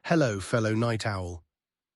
Hello, fellow night owl.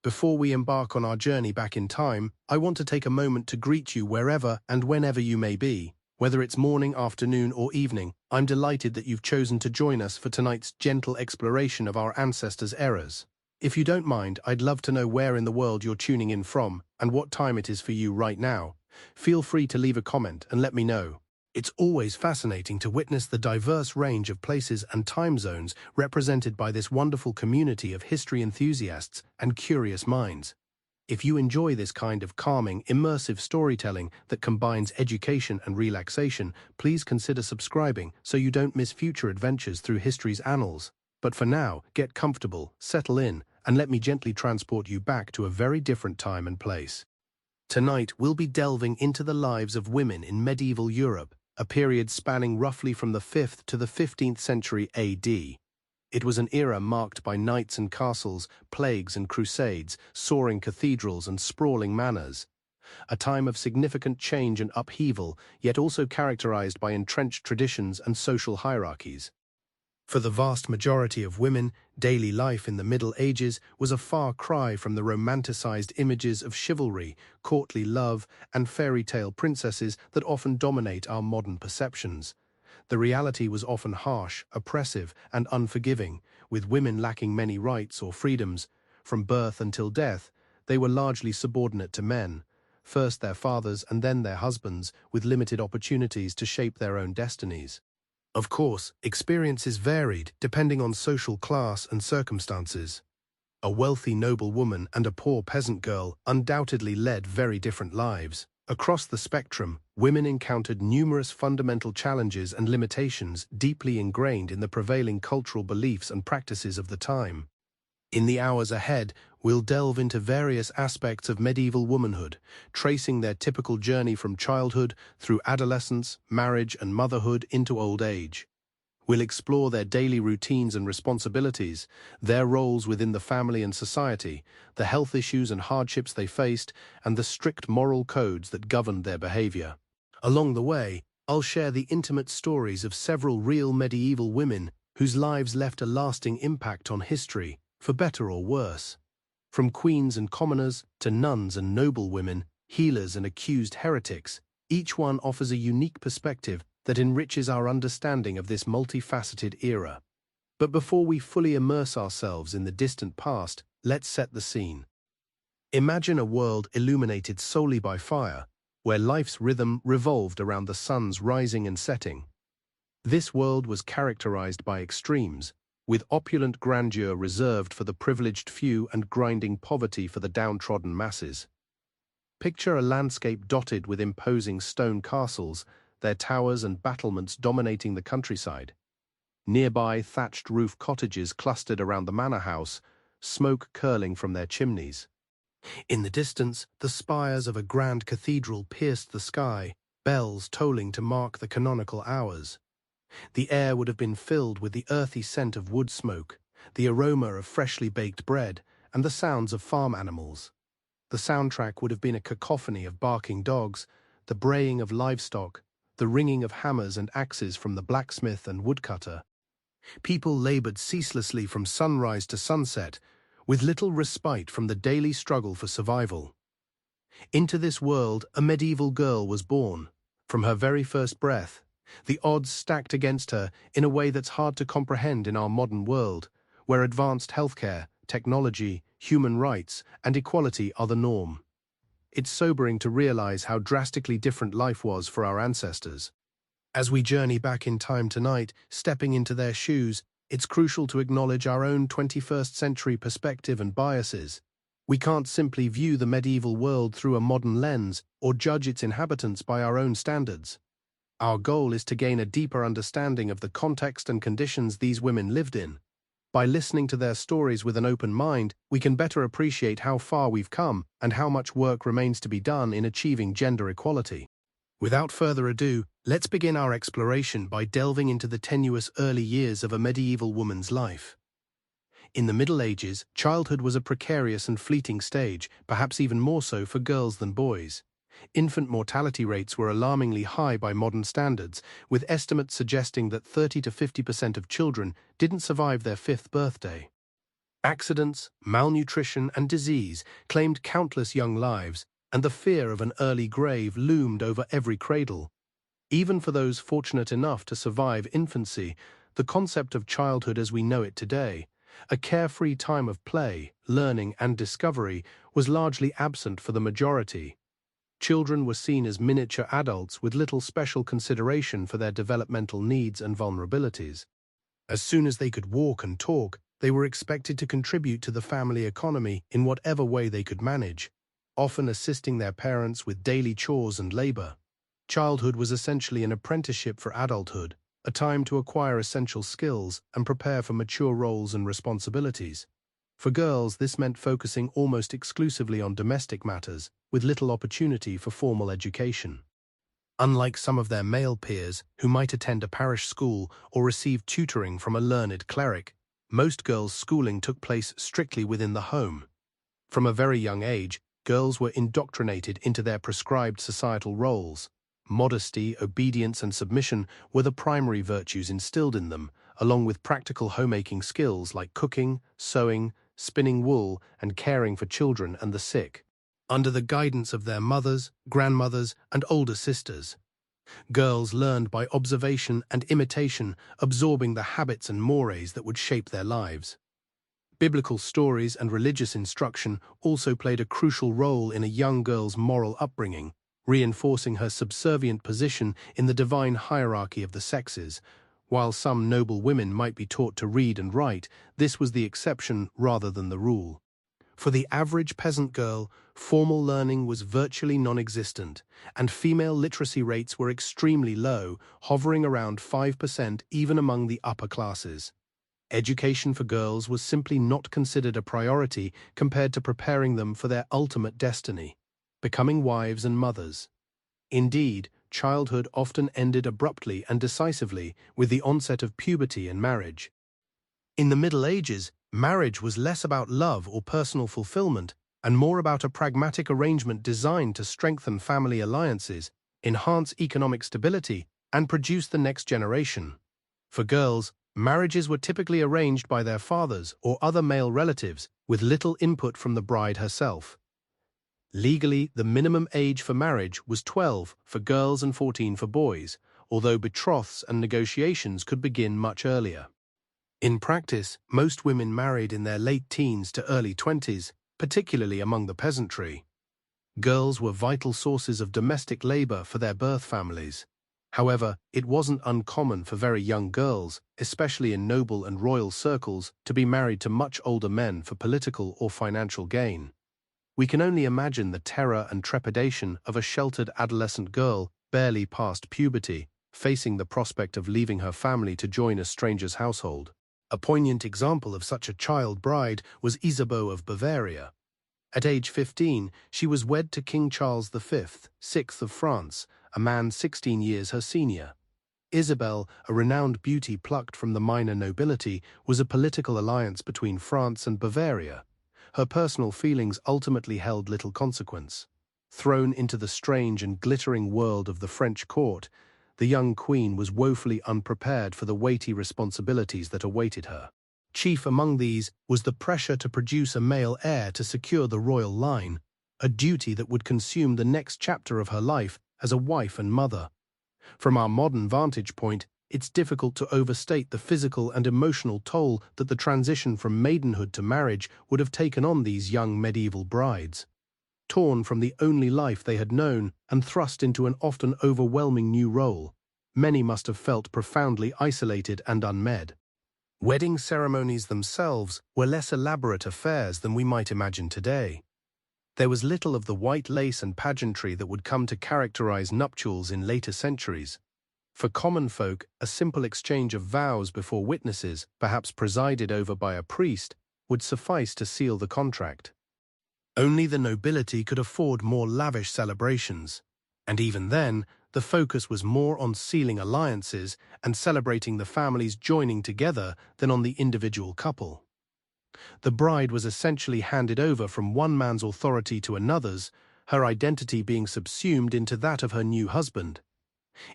Before we embark on our journey back in time, I want to take a moment to greet you wherever and whenever you may be. Whether it's morning, afternoon, or evening, I'm delighted that you've chosen to join us for tonight's gentle exploration of our ancestors' eras. If you don't mind, I'd love to know where in the world you're tuning in from and what time it is for you right now. Feel free to leave a comment and let me know. It's always fascinating to witness the diverse range of places and time zones represented by this wonderful community of history enthusiasts and curious minds. If you enjoy this kind of calming, immersive storytelling that combines education and relaxation, please consider subscribing so you don't miss future adventures through history's annals. But for now, get comfortable, settle in, and let me gently transport you back to a very different time and place. Tonight, we'll be delving into the lives of women in medieval Europe, a period spanning roughly from the 5th to the 15th century AD. It was an era marked by knights and castles, plagues and crusades, soaring cathedrals and sprawling manors. A time of significant change and upheaval, yet also characterized by entrenched traditions and social hierarchies. For the vast majority of women, daily life in the Middle Ages was a far cry from the romanticized images of chivalry, courtly love, and fairy tale princesses that often dominate our modern perceptions. The reality was often harsh, oppressive, and unforgiving, with women lacking many rights or freedoms. From birth until death, they were largely subordinate to men, first their fathers and then their husbands, with limited opportunities to shape their own destinies. Of course, experiences varied depending on social class and circumstances. A wealthy noble woman and a poor peasant girl undoubtedly led very different lives. Across the spectrum, women encountered numerous fundamental challenges and limitations deeply ingrained in the prevailing cultural beliefs and practices of the time. In the hours ahead, we'll delve into various aspects of medieval womanhood, tracing their typical journey from childhood through adolescence, marriage, and motherhood into old age. We'll explore their daily routines and responsibilities, their roles within the family and society, the health issues and hardships they faced, and the strict moral codes that governed their behavior. Along the way, I'll share the intimate stories of several real medieval women whose lives left a lasting impact on history, for better or worse. From queens and commoners to nuns and noble women, healers and accused heretics, each one offers a unique perspective that enriches our understanding of this multifaceted era. But before we fully immerse ourselves in the distant past, let's set the scene. Imagine a world illuminated solely by fire, where life's rhythm revolved around the sun's rising and setting. This world was characterized by extremes, with opulent grandeur reserved for the privileged few and grinding poverty for the downtrodden masses. Picture a landscape dotted with imposing stone castles, their towers and battlements dominating the countryside. Nearby, thatched roof cottages clustered around the manor house, smoke curling from their chimneys. In the distance, the spires of a grand cathedral pierced the sky, bells tolling to mark the canonical hours. The air would have been filled with the earthy scent of wood smoke, the aroma of freshly baked bread, and the sounds of farm animals. The soundtrack would have been a cacophony of barking dogs, the braying of livestock, the ringing of hammers and axes from the blacksmith and woodcutter. People labored ceaselessly from sunrise to sunset, with little respite from the daily struggle for survival. Into this world, a medieval girl was born. From her very first breath, the odds stacked against her in a way that's hard to comprehend in our modern world, where advanced healthcare, technology, human rights, and equality are the norm. It's sobering to realize how drastically different life was for our ancestors. As we journey back in time tonight, stepping into their shoes, it's crucial to acknowledge our own 21st century perspective and biases. We can't simply view the medieval world through a modern lens or judge its inhabitants by our own standards. Our goal is to gain a deeper understanding of the context and conditions these women lived in. By listening to their stories with an open mind, we can better appreciate how far we've come and how much work remains to be done in achieving gender equality. Without further ado, let's begin our exploration by delving into the tenuous early years of a medieval woman's life. In the Middle Ages, childhood was a precarious and fleeting stage, perhaps even more so for girls than boys. Infant mortality rates were alarmingly high by modern standards, with estimates suggesting that 30 to 50% of children didn't survive their fifth birthday. Accidents, malnutrition, and disease claimed countless young lives, and the fear of an early grave loomed over every cradle. Even for those fortunate enough to survive infancy, the concept of childhood as we know it today, a carefree time of play, learning, and discovery, was largely absent for the majority. Children were seen as miniature adults with little special consideration for their developmental needs and vulnerabilities. As soon as they could walk and talk, they were expected to contribute to the family economy in whatever way they could manage, often assisting their parents with daily chores and labor. Childhood was essentially an apprenticeship for adulthood, a time to acquire essential skills and prepare for mature roles and responsibilities. For girls, this meant focusing almost exclusively on domestic matters, with little opportunity for formal education. Unlike some of their male peers, who might attend a parish school or receive tutoring from a learned cleric, most girls' schooling took place strictly within the home. From a very young age, girls were indoctrinated into their prescribed societal roles. Modesty, obedience, and submission were the primary virtues instilled in them, along with practical homemaking skills like cooking, sewing, spinning wool, and caring for children and the sick, under the guidance of their mothers, grandmothers, and older sisters. Girls learned by observation and imitation, absorbing the habits and mores that would shape their lives. Biblical stories and religious instruction also played a crucial role in a young girl's moral upbringing, reinforcing her subservient position in the divine hierarchy of the sexes. While some noble women might be taught to read and write, this was the exception rather than the rule. For the average peasant girl, formal learning was virtually non-existent, and female literacy rates were extremely low, hovering around 5% even among the upper classes. Education for girls was simply not considered a priority compared to preparing them for their ultimate destiny, becoming wives and mothers. Indeed, childhood often ended abruptly and decisively with the onset of puberty and marriage. In the Middle Ages, marriage was less about love or personal fulfillment and more about a pragmatic arrangement designed to strengthen family alliances, enhance economic stability, and produce the next generation. For girls, marriages were typically arranged by their fathers or other male relatives, with little input from the bride herself. Legally, the minimum age for marriage was 12 for girls and 14 for boys, although betroths and negotiations could begin much earlier. In practice, most women married in their late teens to early 20s, particularly among the peasantry. Girls were vital sources of domestic labor for their birth families. However, it wasn't uncommon for very young girls, especially in noble and royal circles, to be married to much older men for political or financial gain. We can only imagine the terror and trepidation of a sheltered adolescent girl, barely past puberty, facing the prospect of leaving her family to join a stranger's household. A poignant example of such a child bride was Isabeau of Bavaria. At age 15, she was wed to King Charles V, 6th of France, a man 16 years her senior. Isabel, a renowned beauty plucked from the minor nobility, was a political alliance between France and Bavaria. Her personal feelings ultimately held little consequence. Thrown into the strange and glittering world of the French court, the young queen was woefully unprepared for the weighty responsibilities that awaited her. Chief among these was the pressure to produce a male heir to secure the royal line, a duty that would consume the next chapter of her life as a wife and mother. From our modern vantage point, it's difficult to overstate the physical and emotional toll that the transition from maidenhood to marriage would have taken on these young medieval brides. Torn from the only life they had known and thrust into an often overwhelming new role, many must have felt profoundly isolated and unmet. Wedding ceremonies themselves were less elaborate affairs than we might imagine today. There was little of the white lace and pageantry that would come to characterize nuptials in later centuries. For common folk, a simple exchange of vows before witnesses, perhaps presided over by a priest, would suffice to seal the contract. Only the nobility could afford more lavish celebrations, and even then, the focus was more on sealing alliances and celebrating the families joining together than on the individual couple. The bride was essentially handed over from one man's authority to another's, her identity being subsumed into that of her new husband.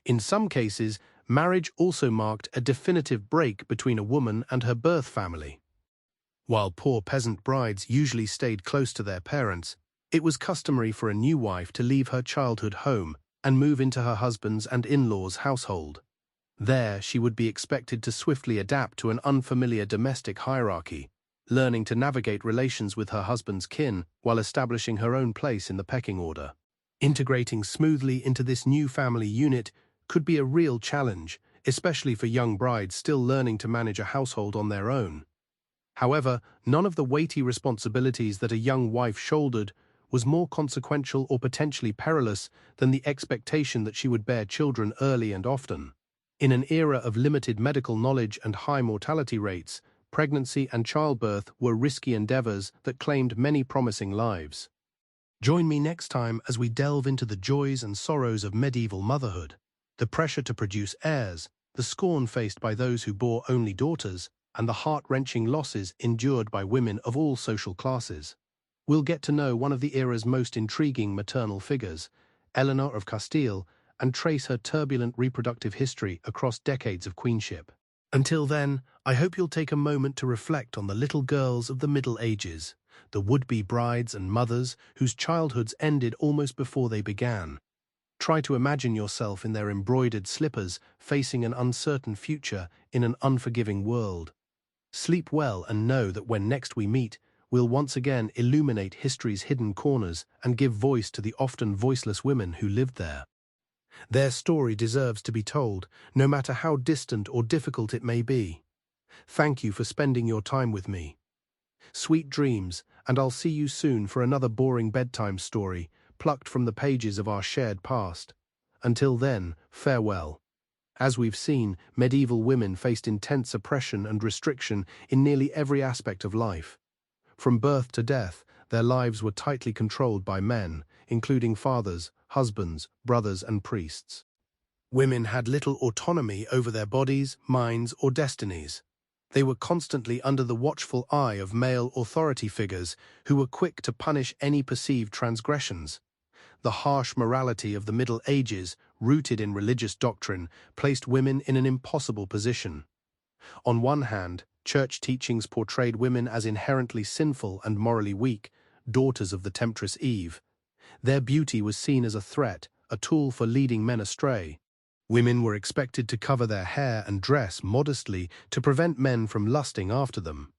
In some cases, marriage also marked a definitive break between a woman and her birth family. While poor peasant brides usually stayed close to their parents, it was customary for a new wife to leave her childhood home and move into her husband's and in-laws' household. There, she would be expected to swiftly adapt to an unfamiliar domestic hierarchy, learning to navigate relations with her husband's kin while establishing her own place in the pecking order. Integrating smoothly into this new family unit could be a real challenge, especially for young brides still learning to manage a household on their own. However, none of the weighty responsibilities that a young wife shouldered was more consequential or potentially perilous than the expectation that she would bear children early and often. In an era of limited medical knowledge and high mortality rates, pregnancy and childbirth were risky endeavors that claimed many promising lives. Join me next time as we delve into the joys and sorrows of medieval motherhood, the pressure to produce heirs, the scorn faced by those who bore only daughters, and the heart-wrenching losses endured by women of all social classes. We'll get to know one of the era's most intriguing maternal figures, Eleanor of Castile, and trace her turbulent reproductive history across decades of queenship. Until then, I hope you'll take a moment to reflect on the little girls of the Middle Ages, the would-be brides and mothers whose childhoods ended almost before they began. Try to imagine yourself in their embroidered slippers facing an uncertain future in an unforgiving world. Sleep well and know that when next we meet, we'll once again illuminate history's hidden corners and give voice to the often voiceless women who lived there. Their story deserves to be told, no matter how distant or difficult it may be. Thank you for spending your time with me. Sweet dreams, and I'll see you soon for another boring bedtime story, plucked from the pages of our shared past. Until then, farewell. As we've seen, medieval women faced intense oppression and restriction in nearly every aspect of life. From birth to death, their lives were tightly controlled by men, including fathers, husbands, brothers, and priests. Women had little autonomy over their bodies, minds, or destinies. They were constantly under the watchful eye of male authority figures who were quick to punish any perceived transgressions. The harsh morality of the Middle Ages, rooted in religious doctrine, placed women in an impossible position. On one hand, church teachings portrayed women as inherently sinful and morally weak, daughters of the temptress Eve. Their beauty was seen as a threat, a tool for leading men astray. Women were expected to cover their hair and dress modestly to prevent men from lusting after them.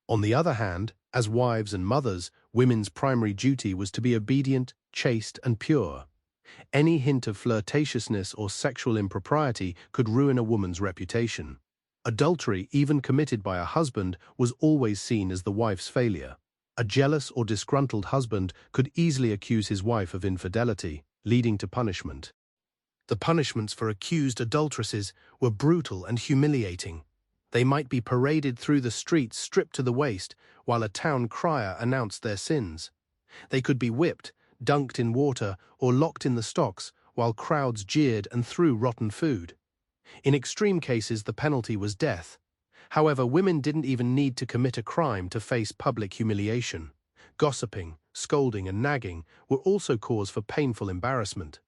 On the other hand, as wives and mothers, women's primary duty was to be obedient, chaste, and pure. Any hint of flirtatiousness or sexual impropriety could ruin a woman's reputation. Adultery, even committed by a husband, was always seen as the wife's failure. A jealous or disgruntled husband could easily accuse his wife of infidelity, leading to punishment. The punishments for accused adulteresses were brutal and humiliating. They might be paraded through the streets stripped to the waist, while a town crier announced their sins. They could be whipped, dunked in water, or locked in the stocks, while crowds jeered and threw rotten food. In extreme cases, the penalty was death. However, women didn't even need to commit a crime to face public humiliation. Gossiping, scolding, and nagging were also cause for painful embarrassment.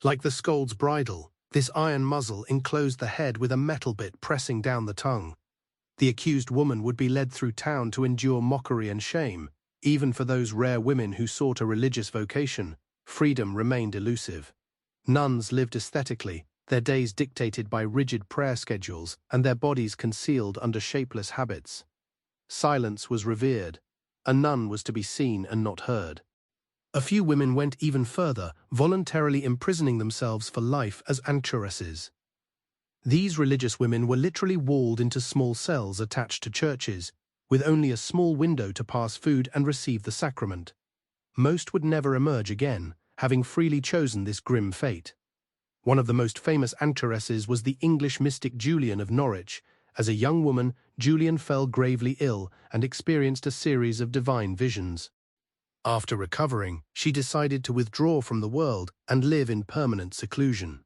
Like the scold's bridle, this iron muzzle enclosed the head with a metal bit pressing down the tongue. The accused woman would be led through town to endure mockery and shame. Even for those rare women who sought a religious vocation, freedom remained elusive. Nuns lived aesthetically, their days dictated by rigid prayer schedules and their bodies concealed under shapeless habits. Silence was revered. A nun was to be seen and not heard. A few women went even further, voluntarily imprisoning themselves for life as anchoresses. These religious women were literally walled into small cells attached to churches, with only a small window to pass food and receive the sacrament. Most would never emerge again, having freely chosen this grim fate. One of the most famous anchoresses was the English mystic Julian of Norwich. As a young woman, Julian fell gravely ill and experienced a series of divine visions. After recovering, she decided to withdraw from the world and live in permanent seclusion.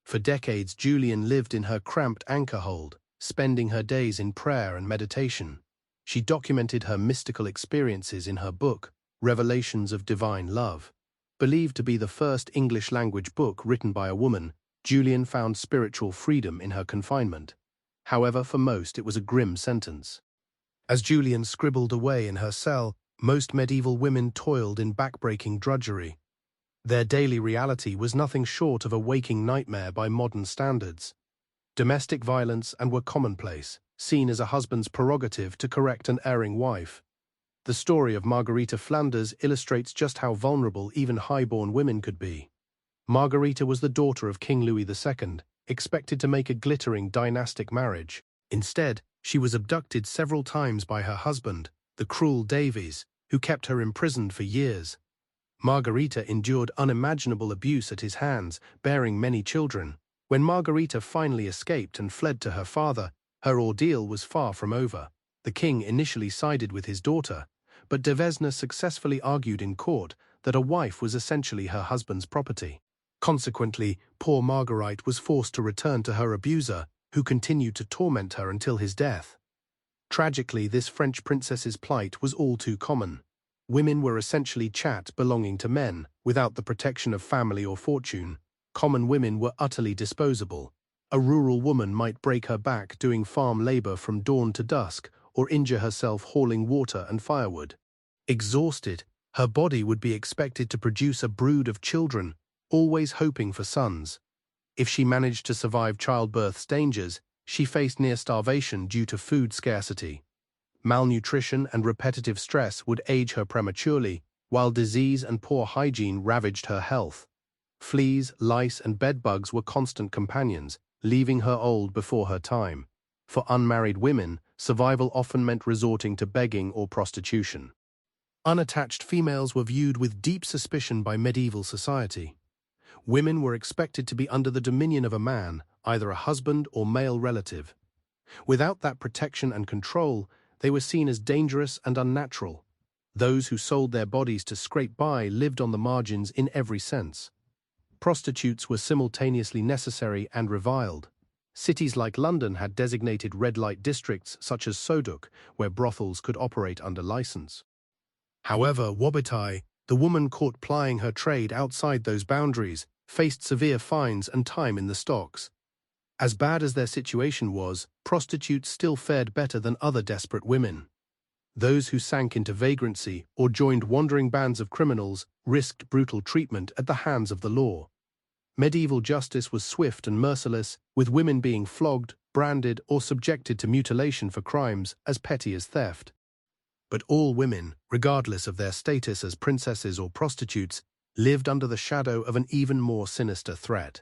For decades, Julian lived in her cramped anchor hold, spending her days in prayer and meditation. She documented her mystical experiences in her book, Revelations of Divine Love. Believed to be the first English-language book written by a woman, Julian found spiritual freedom in her confinement. However, for most, it was a grim sentence. As Julian scribbled away in her cell, most medieval women toiled in backbreaking drudgery. Their daily reality was nothing short of a waking nightmare by modern standards. Domestic violence and were commonplace, seen as a husband's prerogative to correct an erring wife. The story of Margarita Flanders illustrates just how vulnerable even high-born women could be. Margarita was the daughter of King Louis II, expected to make a glittering dynastic marriage. Instead, she was abducted several times by her husband, the cruel Davies, who kept her imprisoned for years. Margarita endured unimaginable abuse at his hands, bearing many children. When Margarita finally escaped and fled to her father, her ordeal was far from over. The king initially sided with his daughter, but Devesna successfully argued in court that a wife was essentially her husband's property. Consequently, poor Marguerite was forced to return to her abuser, who continued to torment her until his death. Tragically, this French princess's plight was all too common. Women were essentially chat belonging to men, without the protection of family or fortune. Common women were utterly disposable. A rural woman might break her back doing farm labor from dawn to dusk, or injure herself hauling water and firewood. Exhausted, her body would be expected to produce a brood of children, always hoping for sons. If she managed to survive childbirth's dangers, she faced near starvation due to food scarcity. Malnutrition and repetitive stress would age her prematurely, while disease and poor hygiene ravaged her health. Fleas, lice, and bedbugs were constant companions, leaving her old before her time. For unmarried women, survival often meant resorting to begging or prostitution. Unattached females were viewed with deep suspicion by medieval society. Women were expected to be under the dominion of a man, either a husband or male relative. Without that protection and control, they were seen as dangerous and unnatural. Those who sold their bodies to scrape by lived on the margins in every sense. Prostitutes were simultaneously necessary and reviled. Cities like London had designated red light districts such as Soduk, where brothels could operate under license. However, Wobetai, the woman caught plying her trade outside those boundaries, faced severe fines and time in the stocks. As bad as their situation was, prostitutes still fared better than other desperate women. Those who sank into vagrancy or joined wandering bands of criminals risked brutal treatment at the hands of the law. Medieval justice was swift and merciless, with women being flogged, branded, or subjected to mutilation for crimes as petty as theft. But all women, regardless of their status as princesses or prostitutes, lived under the shadow of an even more sinister threat.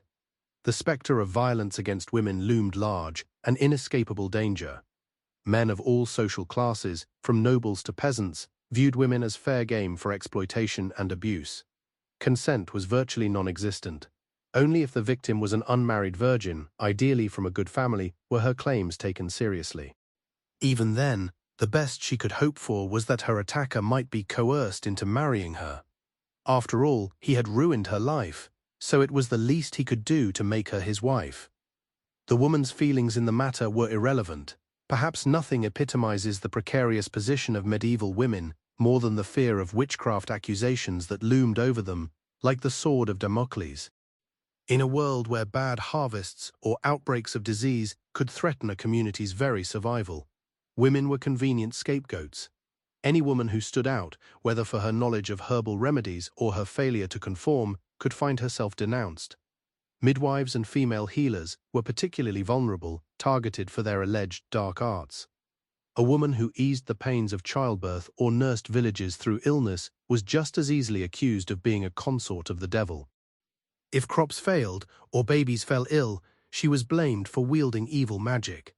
The specter of violence against women loomed large, an inescapable danger. Men of all social classes, from nobles to peasants, viewed women as fair game for exploitation and abuse. Consent was virtually non-existent. Only if the victim was an unmarried virgin, ideally from a good family, were her claims taken seriously. Even then, the best she could hope for was that her attacker might be coerced into marrying her. After all, he had ruined her life, so it was the least he could do to make her his wife. The woman's feelings in the matter were irrelevant. Perhaps nothing epitomizes the precarious position of medieval women more than the fear of witchcraft accusations that loomed over them, like the sword of Damocles. In a world where bad harvests or outbreaks of disease could threaten a community's very survival, women were convenient scapegoats. Any woman who stood out, whether for her knowledge of herbal remedies or her failure to conform, could find herself denounced. Midwives and female healers were particularly vulnerable, targeted for their alleged dark arts. A woman who eased the pains of childbirth or nursed villages through illness was just as easily accused of being a consort of the devil. If crops failed or babies fell ill, she was blamed for wielding evil magic.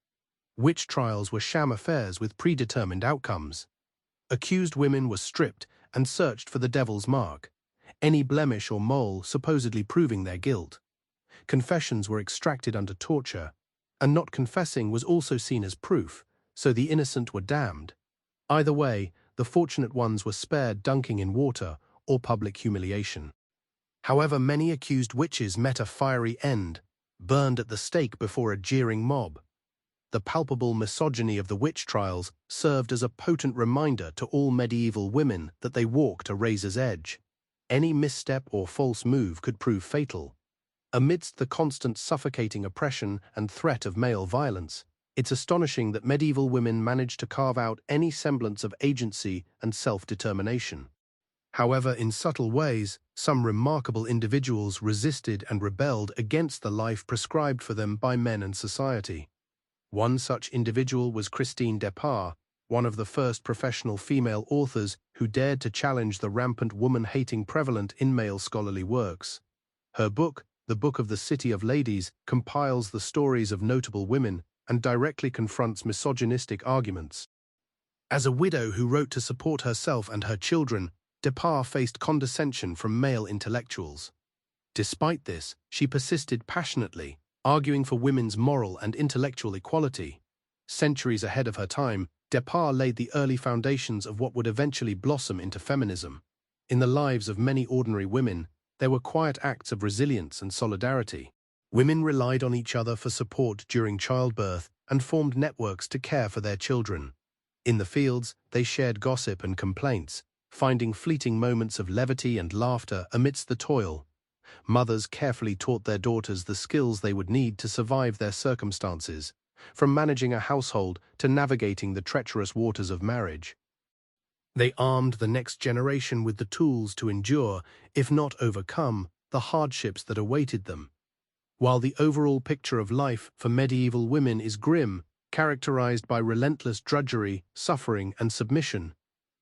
Witch trials were sham affairs with predetermined outcomes. Accused women were stripped and searched for the devil's mark, any blemish or mole supposedly proving their guilt. Confessions were extracted under torture, and not confessing was also seen as proof, so the innocent were damned. Either way, the fortunate ones were spared dunking in water or public humiliation. However, many accused witches met a fiery end, burned at the stake before a jeering mob. The palpable misogyny of the witch trials served as a potent reminder to all medieval women that they walked a razor's edge. Any misstep or false move could prove fatal. Amidst the constant suffocating oppression and threat of male violence, It's astonishing that medieval women managed to carve out any semblance of agency and self-determination. However, in subtle ways, some remarkable individuals resisted and rebelled against the life prescribed for them by men and society. One such individual was Christine Despard, one of the first professional female authors who dared to challenge the rampant woman-hating prevalent in male scholarly works. Her book, The Book of the City of Ladies, compiles the stories of notable women and directly confronts misogynistic arguments. As a widow who wrote to support herself and her children, Despard faced condescension from male intellectuals. Despite this, she persisted passionately, arguing for women's moral and intellectual equality. Centuries ahead of her time, Despard laid the early foundations of what would eventually blossom into feminism. In the lives of many ordinary women, there were quiet acts of resilience and solidarity. Women relied on each other for support during childbirth and formed networks to care for their children. In the fields, they shared gossip and complaints, finding fleeting moments of levity and laughter amidst the toil. Mothers carefully taught their daughters the skills they would need to survive their circumstances, from managing a household to navigating the treacherous waters of marriage. They armed the next generation with the tools to endure, if not overcome, the hardships that awaited them. While the overall picture of life for medieval women is grim, characterized by relentless drudgery, suffering, and submission,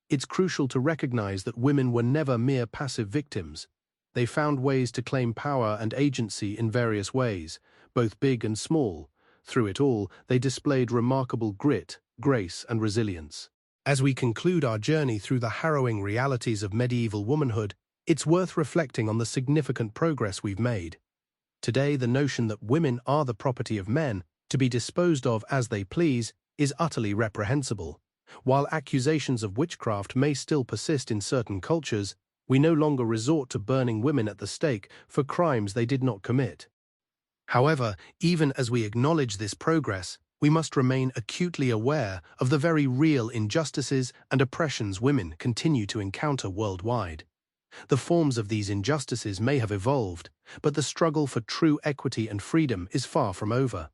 it's crucial to recognize that women were never mere passive victims. They found ways to claim power and agency in various ways, both big and small. Through it all, they displayed remarkable grit, grace, and resilience. As we conclude our journey through the harrowing realities of medieval womanhood, it's worth reflecting on the significant progress we've made. Today, the notion that women are the property of men, to be disposed of as they please, is utterly reprehensible. While accusations of witchcraft may still persist in certain cultures, we no longer resort to burning women at the stake for crimes they did not commit. However, even as we acknowledge this progress, we must remain acutely aware of the very real injustices and oppressions women continue to encounter worldwide. The forms of these injustices may have evolved, but the struggle for true equity and freedom is far from over.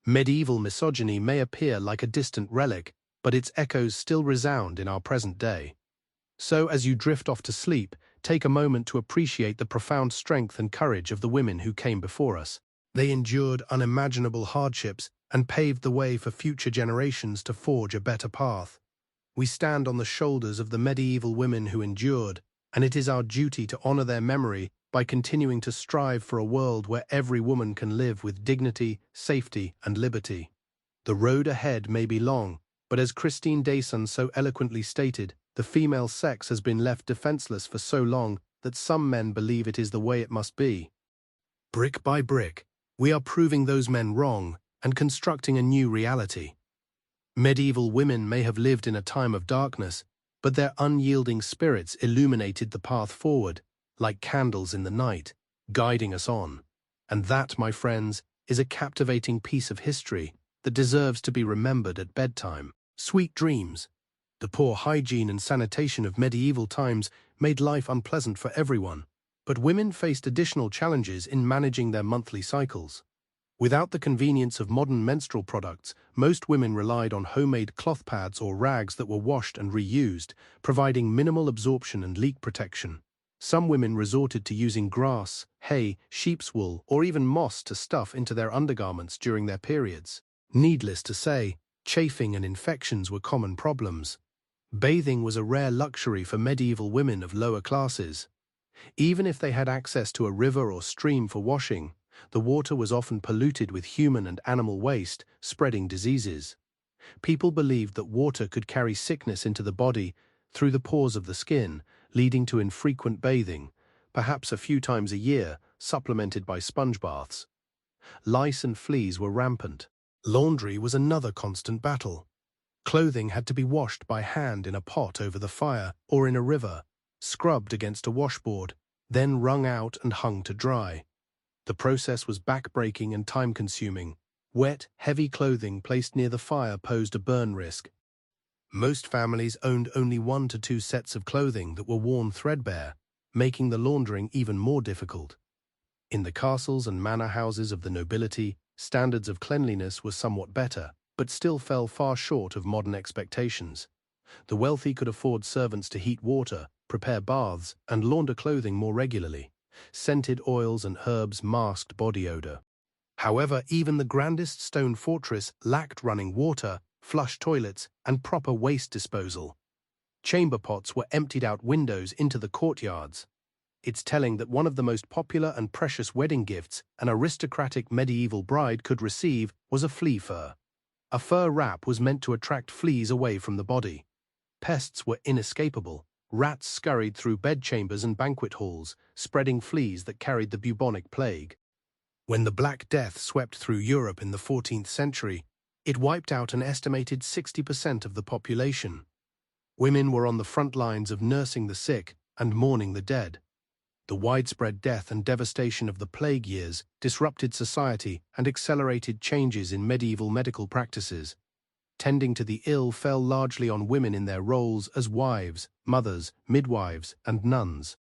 Medieval misogyny may appear like a distant relic, but its echoes still resound in our present day. So, as you drift off to sleep, take a moment to appreciate the profound strength and courage of the women who came before us. They endured unimaginable hardships and paved the way for future generations to forge a better path. We stand on the shoulders of the medieval women who endured, and it is our duty to honor their memory by continuing to strive for a world where every woman can live with dignity, safety, and liberty. The road ahead may be long, but as Christine Despard so eloquently stated, the female sex has been left defenseless for so long that some men believe it is the way it must be. Brick by brick, we are proving those men wrong and constructing a new reality. Medieval women may have lived in a time of darkness, but their unyielding spirits illuminated the path forward, like candles in the night, guiding us on. And that, my friends, is a captivating piece of history that deserves to be remembered at bedtime. Sweet dreams. The poor hygiene and sanitation of medieval times made life unpleasant for everyone, but women faced additional challenges in managing their monthly cycles. Without the convenience of modern menstrual products, most women relied on homemade cloth pads or rags that were washed and reused, providing minimal absorption and leak protection. Some women resorted to using grass, hay, sheep's wool, or even moss to stuff into their undergarments during their periods. Needless to say, chafing and infections were common problems. Bathing was a rare luxury for medieval women of lower classes. Even if they had access to a river or stream for washing, the water was often polluted with human and animal waste, spreading diseases. People believed that water could carry sickness into the body through the pores of the skin, leading to infrequent bathing, perhaps a few times a year, supplemented by sponge baths. Lice and fleas were rampant. Laundry was another constant battle. Clothing had to be washed by hand in a pot over the fire or in a river, scrubbed against a washboard, then wrung out and hung to dry. The process was back-breaking and time-consuming. Wet, heavy clothing placed near the fire posed a burn risk. Most families owned only 1 to 2 sets of clothing that were worn threadbare, making the laundering even more difficult. In the castles and manor houses of the nobility, standards of cleanliness were somewhat better, but still fell far short of modern expectations. The wealthy could afford servants to heat water, prepare baths, and launder clothing more regularly. Scented oils and herbs masked body odor. However, even the grandest stone fortress lacked running water, flush toilets, and proper waste disposal. Chamber pots were emptied out windows into the courtyards. It's telling that one of the most popular and precious wedding gifts an aristocratic medieval bride could receive was a flea fur. A fur wrap was meant to attract fleas away from the body. Pests were inescapable. Rats scurried through bedchambers and banquet halls, spreading fleas that carried the bubonic plague. When the Black Death swept through Europe in the 14th century, it wiped out an estimated 60% of the population. Women were on the front lines of nursing the sick and mourning the dead. The widespread death and devastation of the plague years disrupted society and accelerated changes in medieval medical practices. Tending to the ill fell largely on women in their roles as wives, mothers, midwives, and nuns.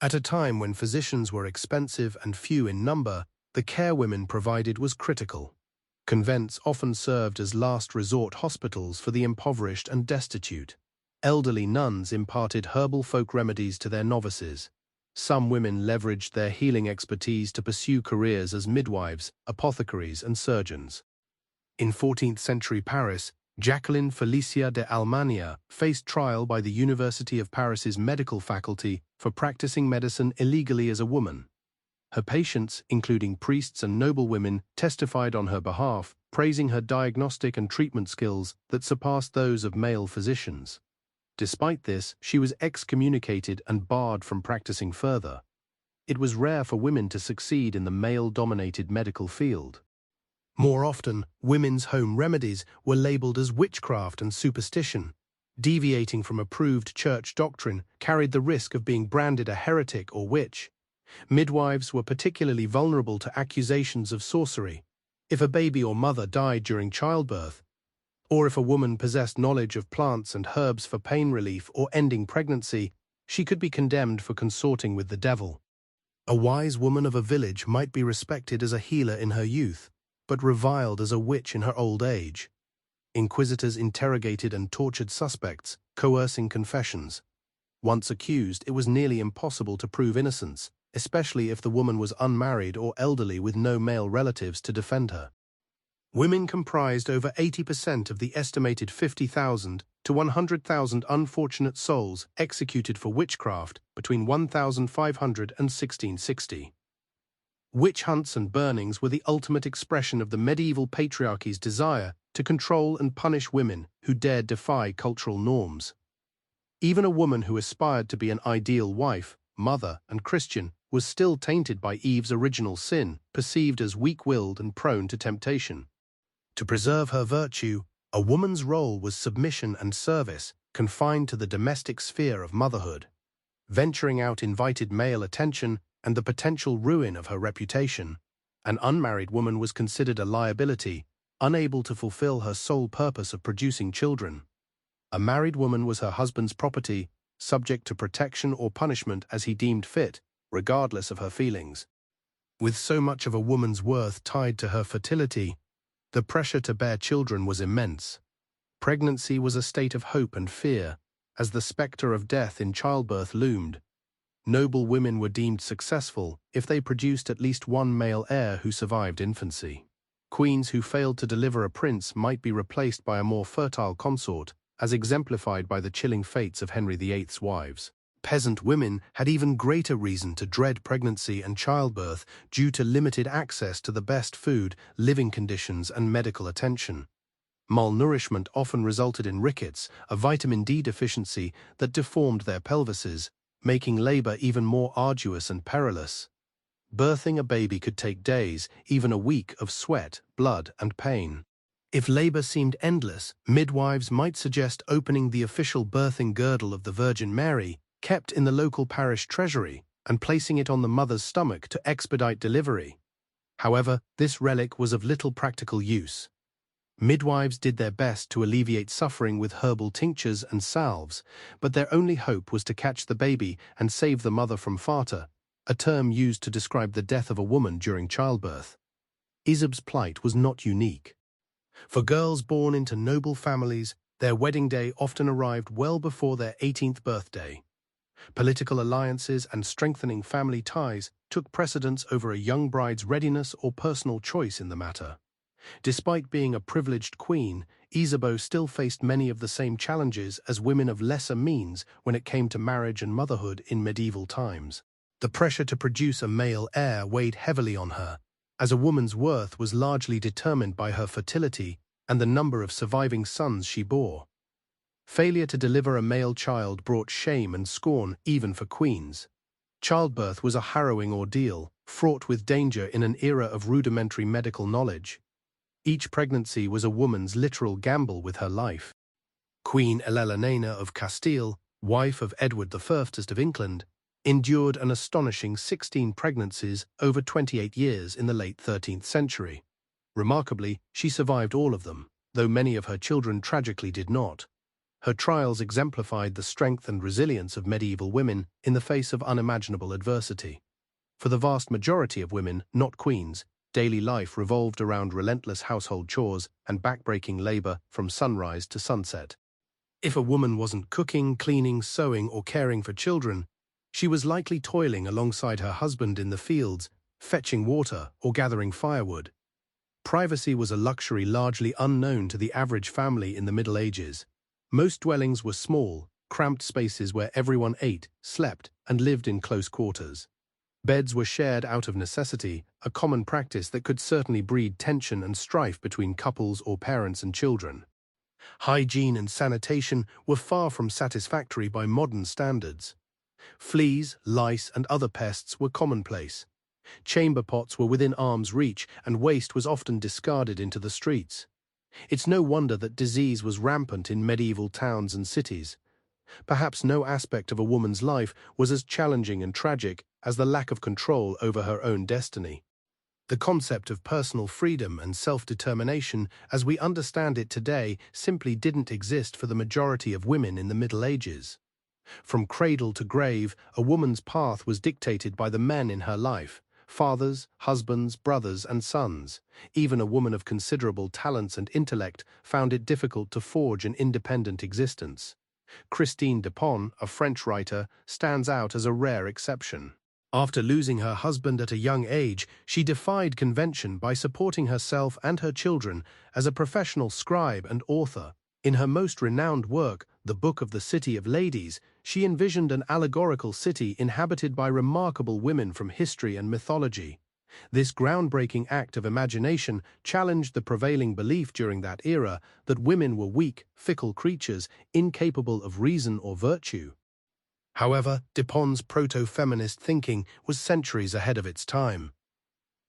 At a time when physicians were expensive and few in number, the care women provided was critical. Convents often served as last resort hospitals for the impoverished and destitute. Elderly nuns imparted herbal folk remedies to their novices. Some women leveraged their healing expertise to pursue careers as midwives, apothecaries, and surgeons. In 14th-century Paris, Jacqueline Felicia de Almania faced trial by the University of Paris's medical faculty for practicing medicine illegally as a woman. Her patients, including priests and noblewomen, testified on her behalf, praising her diagnostic and treatment skills that surpassed those of male physicians. Despite this, she was excommunicated and barred from practicing further. It was rare for women to succeed in the male-dominated medical field. More often, women's home remedies were labeled as witchcraft and superstition. Deviating from approved church doctrine carried the risk of being branded a heretic or witch. Midwives were particularly vulnerable to accusations of sorcery. If a baby or mother died during childbirth, or if a woman possessed knowledge of plants and herbs for pain relief or ending pregnancy, she could be condemned for consorting with the devil. A wise woman of a village might be respected as a healer in her youth, but reviled as a witch in her old age. Inquisitors interrogated and tortured suspects, coercing confessions. Once accused, it was nearly impossible to prove innocence, especially if the woman was unmarried or elderly with no male relatives to defend her. Women comprised over 80% of the estimated 50,000 to 100,000 unfortunate souls executed for witchcraft between 1500 and 1660. Witch hunts and burnings were the ultimate expression of the medieval patriarchy's desire to control and punish women who dared defy cultural norms. Even a woman who aspired to be an ideal wife, mother, and Christian was still tainted by Eve's original sin, perceived as weak-willed and prone to temptation. To preserve her virtue, a woman's role was submission and service, confined to the domestic sphere of motherhood. Venturing out invited male attention and the potential ruin of her reputation. An unmarried woman was considered a liability, unable to fulfill her sole purpose of producing children. A married woman was her husband's property, subject to protection or punishment as he deemed fit, regardless of her feelings. With so much of a woman's worth tied to her fertility, the pressure to bear children was immense. Pregnancy was a state of hope and fear, as the specter of death in childbirth loomed. Noble women were deemed successful if they produced at least one male heir who survived infancy. Queens who failed to deliver a prince might be replaced by a more fertile consort, as exemplified by the chilling fates of Henry VIII's wives. Peasant women had even greater reason to dread pregnancy and childbirth due to limited access to the best food, living conditions, and medical attention. Malnourishment often resulted in rickets, a vitamin D deficiency that deformed their pelvises, making labor even more arduous and perilous. Birthing a baby could take days, even a week, of sweat, blood, and pain. If labor seemed endless, midwives might suggest opening the official birthing girdle of the Virgin Mary, kept in the local parish treasury, and placing it on the mother's stomach to expedite delivery. However, this relic was of little practical use. Midwives did their best to alleviate suffering with herbal tinctures and salves, but their only hope was to catch the baby and save the mother from farta, a term used to describe the death of a woman during childbirth. Isab's plight was not unique. For girls born into noble families, their wedding day often arrived well before their 18th birthday. Political alliances and strengthening family ties took precedence over a young bride's readiness or personal choice in the matter. Despite being a privileged queen, Isabeau still faced many of the same challenges as women of lesser means when it came to marriage and motherhood in medieval times. The pressure to produce a male heir weighed heavily on her, as a woman's worth was largely determined by her fertility and the number of surviving sons she bore. Failure to deliver a male child brought shame and scorn even for queens. Childbirth was a harrowing ordeal, fraught with danger in an era of rudimentary medical knowledge. Each pregnancy was a woman's literal gamble with her life. Queen Eleanor of Castile, wife of Edward I of England, endured an astonishing 16 pregnancies over 28 years in the late 13th century. Remarkably, she survived all of them, though many of her children tragically did not. Her trials exemplified the strength and resilience of medieval women in the face of unimaginable adversity. For the vast majority of women, not queens, daily life revolved around relentless household chores and backbreaking labor from sunrise to sunset. If a woman wasn't cooking, cleaning, sewing, or caring for children, she was likely toiling alongside her husband in the fields, fetching water or gathering firewood. Privacy was a luxury largely unknown to the average family in the Middle Ages. Most dwellings were small, cramped spaces where everyone ate, slept, and lived in close quarters. Beds were shared out of necessity, a common practice that could certainly breed tension and strife between couples or parents and children. Hygiene and sanitation were far from satisfactory by modern standards. Fleas, lice, and other pests were commonplace. Chamber pots were within arm's reach, and waste was often discarded into the streets. It's no wonder that disease was rampant in medieval towns and cities. Perhaps no aspect of a woman's life was as challenging and tragic as the lack of control over her own destiny. The concept of personal freedom and self-determination, as we understand it today, simply didn't exist for the majority of women in the Middle Ages. From cradle to grave, a woman's path was dictated by the men in her life: fathers, husbands, brothers, and sons. Even a woman of considerable talents and intellect found it difficult to forge an independent existence. Christine de Pont, a French writer, stands out as a rare exception. After losing her husband at a young age, she defied convention by supporting herself and her children as a professional scribe and author. In her most renowned work, The Book of the City of Ladies, she envisioned an allegorical city inhabited by remarkable women from history and mythology. This groundbreaking act of imagination challenged the prevailing belief during that era that women were weak, fickle creatures, incapable of reason or virtue. However, de Pont's proto-feminist thinking was centuries ahead of its time.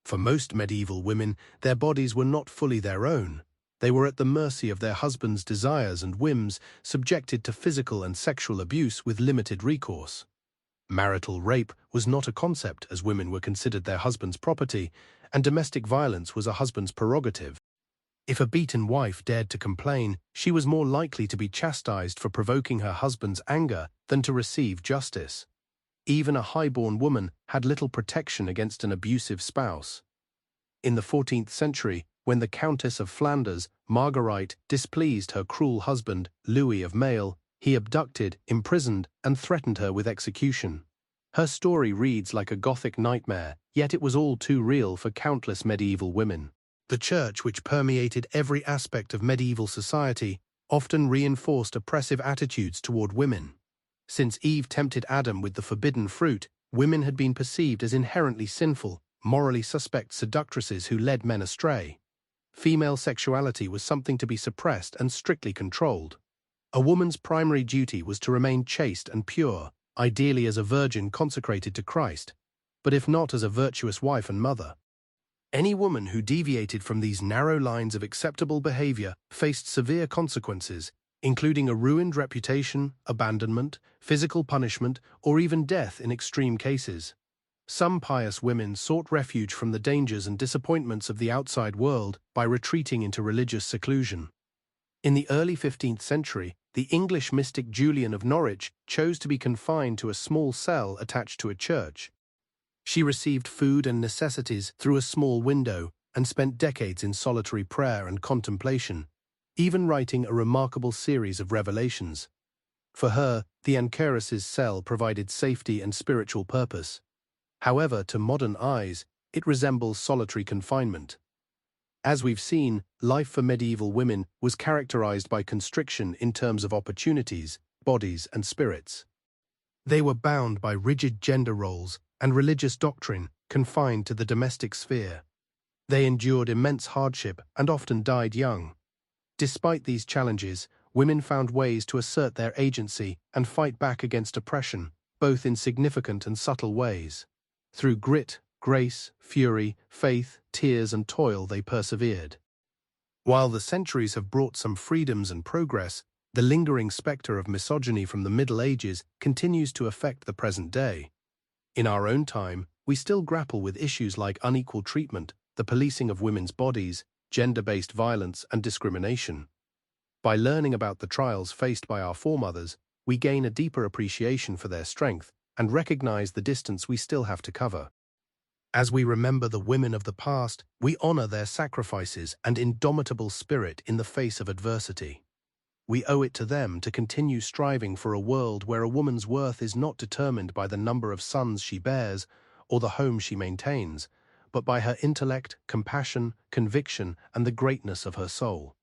For most medieval women, their bodies were not fully their own. They were at the mercy of their husbands' desires and whims, subjected to physical and sexual abuse with limited recourse. Marital rape was not a concept, as women were considered their husband's property, and domestic violence was a husband's prerogative. If a beaten wife dared to complain, she was more likely to be chastised for provoking her husband's anger than to receive justice. Even a high-born woman had little protection against an abusive spouse. In the 14th century, when the Countess of Flanders, Marguerite, displeased her cruel husband, Louis of Maille, he abducted, imprisoned, and threatened her with execution. Her story reads like a Gothic nightmare, yet it was all too real for countless medieval women. The Church, which permeated every aspect of medieval society, often reinforced oppressive attitudes toward women. Since Eve tempted Adam with the forbidden fruit, women had been perceived as inherently sinful, morally suspect seductresses who led men astray. Female sexuality was something to be suppressed and strictly controlled. A woman's primary duty was to remain chaste and pure, ideally as a virgin consecrated to Christ, but if not, as a virtuous wife and mother. Any woman who deviated from these narrow lines of acceptable behavior faced severe consequences, including a ruined reputation, abandonment, physical punishment, or even death in extreme cases. Some pious women sought refuge from the dangers and disappointments of the outside world by retreating into religious seclusion. In the early 15th century, the English mystic Julian of Norwich chose to be confined to a small cell attached to a church. She received food and necessities through a small window, and spent decades in solitary prayer and contemplation, even writing a remarkable series of revelations. For her, the anchoresses' cell provided safety and spiritual purpose. However, to modern eyes, it resembles solitary confinement. As we've seen, life for medieval women was characterized by constriction in terms of opportunities, bodies, and spirits. They were bound by rigid gender roles and religious doctrine confined to the domestic sphere. They endured immense hardship and often died young. Despite these challenges, women found ways to assert their agency and fight back against oppression, both in significant and subtle ways. Through grit, grace, fury, faith, tears, and toil they persevered. While the centuries have brought some freedoms and progress, the lingering specter of misogyny from the Middle Ages continues to affect the present day. In our own time, we still grapple with issues like unequal treatment, the policing of women's bodies, gender-based violence, and discrimination. By learning about the trials faced by our foremothers, we gain a deeper appreciation for their strength and recognize the distance we still have to cover. As we remember the women of the past, we honor their sacrifices and indomitable spirit in the face of adversity. We owe it to them to continue striving for a world where a woman's worth is not determined by the number of sons she bears or the home she maintains, but by her intellect, compassion, conviction, and the greatness of her soul.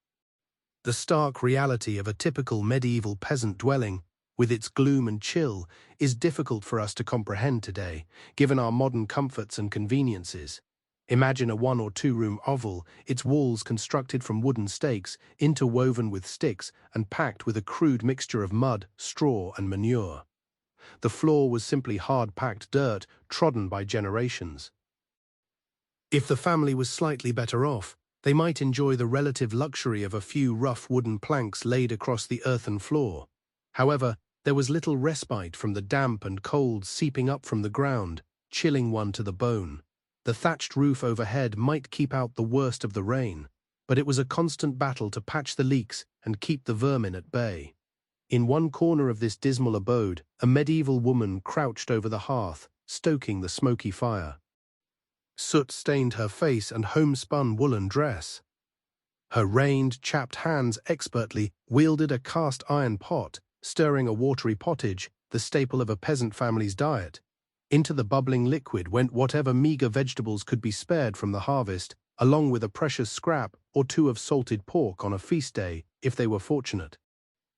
The stark reality of a typical medieval peasant dwelling, with its gloom and chill, is difficult for us to comprehend today, given our modern comforts and conveniences. Imagine a 1- or 2-room hovel, its walls constructed from wooden stakes, interwoven with sticks, and packed with a crude mixture of mud, straw, and manure. The floor was simply hard-packed dirt, trodden by generations. If the family was slightly better off, they might enjoy the relative luxury of a few rough wooden planks laid across the earthen floor. However, there was little respite from the damp and cold seeping up from the ground, chilling one to the bone. The thatched roof overhead might keep out the worst of the rain, but it was a constant battle to patch the leaks and keep the vermin at bay. In one corner of this dismal abode, a medieval woman crouched over the hearth, stoking the smoky fire. Soot stained her face and homespun woolen dress. Her rained, chapped hands expertly wielded a cast-iron pot, stirring a watery pottage, the staple of a peasant family's diet. Into the bubbling liquid went whatever meager vegetables could be spared from the harvest, along with a precious scrap or two of salted pork on a feast day, if they were fortunate.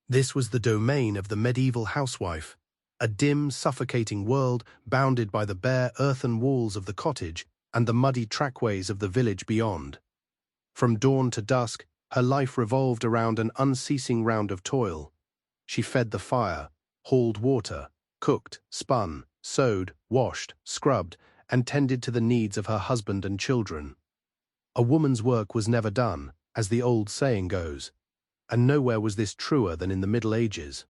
This was the domain of the medieval housewife, a dim, suffocating world bounded by the bare earthen walls of the cottage and the muddy trackways of the village beyond. From dawn to dusk, her life revolved around an unceasing round of toil. She fed the fire, hauled water, cooked, spun, sewed, washed, scrubbed, and tended to the needs of her husband and children. A woman's work was never done, as the old saying goes, and nowhere was this truer than in the Middle Ages.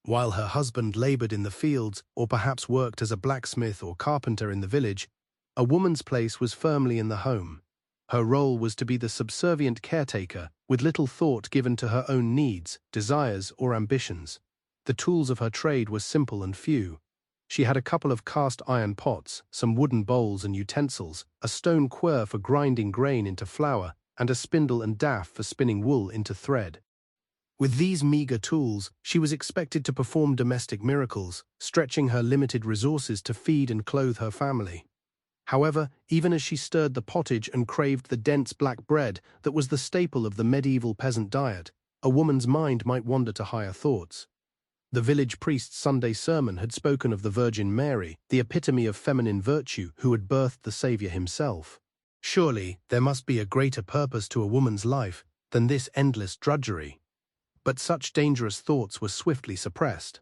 While her husband labored in the fields or perhaps worked as a blacksmith or carpenter in the village, a woman's place was firmly in the home. Her role was to be the subservient caretaker, with little thought given to her own needs, desires, or ambitions. The tools of her trade were simple and few. She had a couple of cast-iron pots, some wooden bowls and utensils, a stone quer for grinding grain into flour, and a spindle and daff for spinning wool into thread. With these meager tools, she was expected to perform domestic miracles, stretching her limited resources to feed and clothe her family. However, even as she stirred the pottage and craved the dense black bread that was the staple of the medieval peasant diet, a woman's mind might wander to higher thoughts. The village priest's Sunday sermon had spoken of the Virgin Mary, the epitome of feminine virtue who had birthed the Saviour himself. Surely, there must be a greater purpose to a woman's life than this endless drudgery. But such dangerous thoughts were swiftly suppressed.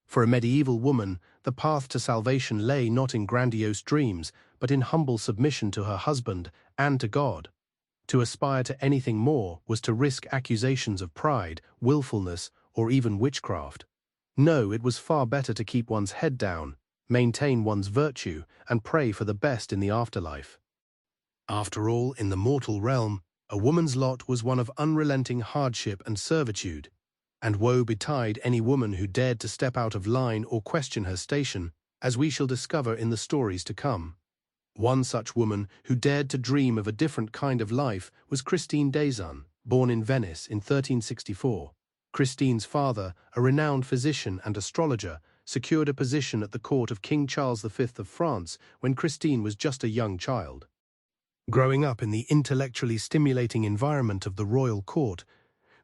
For a medieval woman, the path to salvation lay not in grandiose dreams, but in humble submission to her husband and to God. To aspire to anything more was to risk accusations of pride, willfulness, or even witchcraft. No, it was far better to keep one's head down, maintain one's virtue, and pray for the best in the afterlife. After all, in the mortal realm, a woman's lot was one of unrelenting hardship and servitude, and woe betide any woman who dared to step out of line or question her station, as we shall discover in the stories to come. One such woman who dared to dream of a different kind of life was Christine Desan, born in Venice in 1364. Christine's father, a renowned physician and astrologer, secured a position at the court of King Charles V of France when Christine was just a young child. Growing up in the intellectually stimulating environment of the royal court,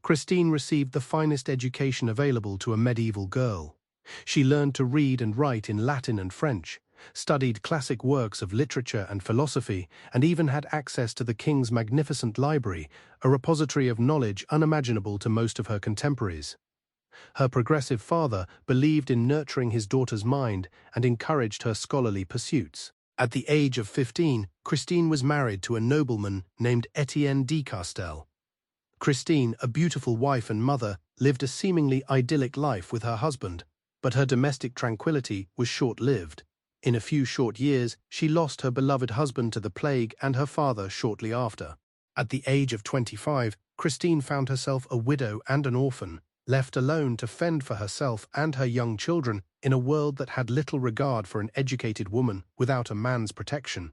Christine received the finest education available to a medieval girl. She learned to read and write in Latin and French, studied classic works of literature and philosophy, and even had access to the king's magnificent library, a repository of knowledge unimaginable to most of her contemporaries. Her progressive father believed in nurturing his daughter's mind and encouraged her scholarly pursuits. At the age of 15, Christine was married to a nobleman named Etienne de Castel. Christine, a beautiful wife and mother, lived a seemingly idyllic life with her husband, but her domestic tranquility was short-lived. In a few short years, she lost her beloved husband to the plague and her father shortly after. At the age of 25, Christine found herself a widow and an orphan, left alone to fend for herself and her young children in a world that had little regard for an educated woman without a man's protection.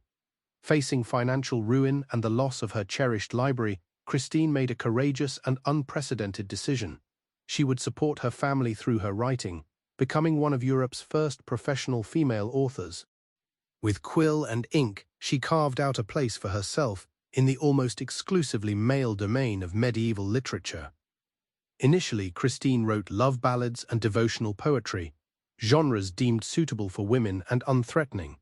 Facing financial ruin and the loss of her cherished library, Christine made a courageous and unprecedented decision. She would support her family through her writing, becoming one of Europe's first professional female authors. With quill and ink, she carved out a place for herself in the almost exclusively male domain of medieval literature. Initially, Christine wrote love ballads and devotional poetry, genres deemed suitable for women and unthreatening.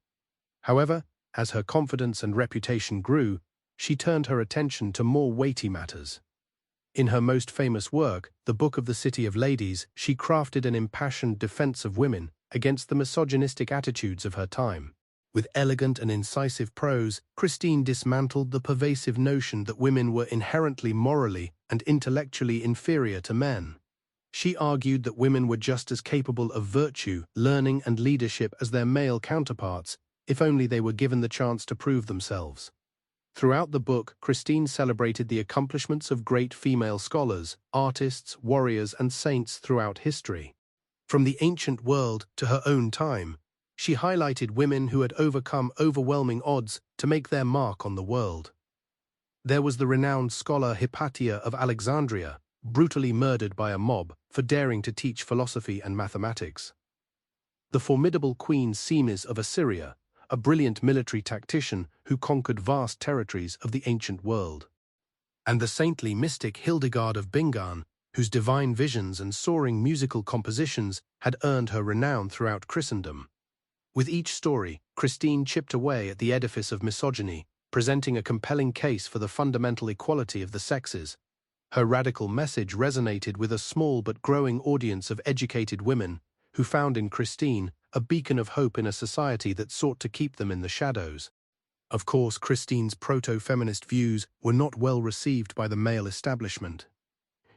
However, as her confidence and reputation grew, she turned her attention to more weighty matters. In her most famous work, The Book of the City of Ladies, she crafted an impassioned defense of women against the misogynistic attitudes of her time. With elegant and incisive prose, Christine dismantled the pervasive notion that women were inherently morally and intellectually inferior to men. She argued that women were just as capable of virtue, learning, and leadership as their male counterparts, if only they were given the chance to prove themselves. Throughout the book, Christine celebrated the accomplishments of great female scholars, artists, warriors, and saints throughout history. From the ancient world to her own time, she highlighted women who had overcome overwhelming odds to make their mark on the world. There was the renowned scholar Hypatia of Alexandria, brutally murdered by a mob for daring to teach philosophy and mathematics. The formidable Queen Semis of Assyria, a brilliant military tactician who conquered vast territories of the ancient world. And the saintly mystic Hildegard of Bingen, whose divine visions and soaring musical compositions had earned her renown throughout Christendom. With each story, Christine chipped away at the edifice of misogyny, presenting a compelling case for the fundamental equality of the sexes. Her radical message resonated with a small but growing audience of educated women who found in Christine a beacon of hope in a society that sought to keep them in the shadows. Of course, Christine's proto-feminist views were not well received by the male establishment.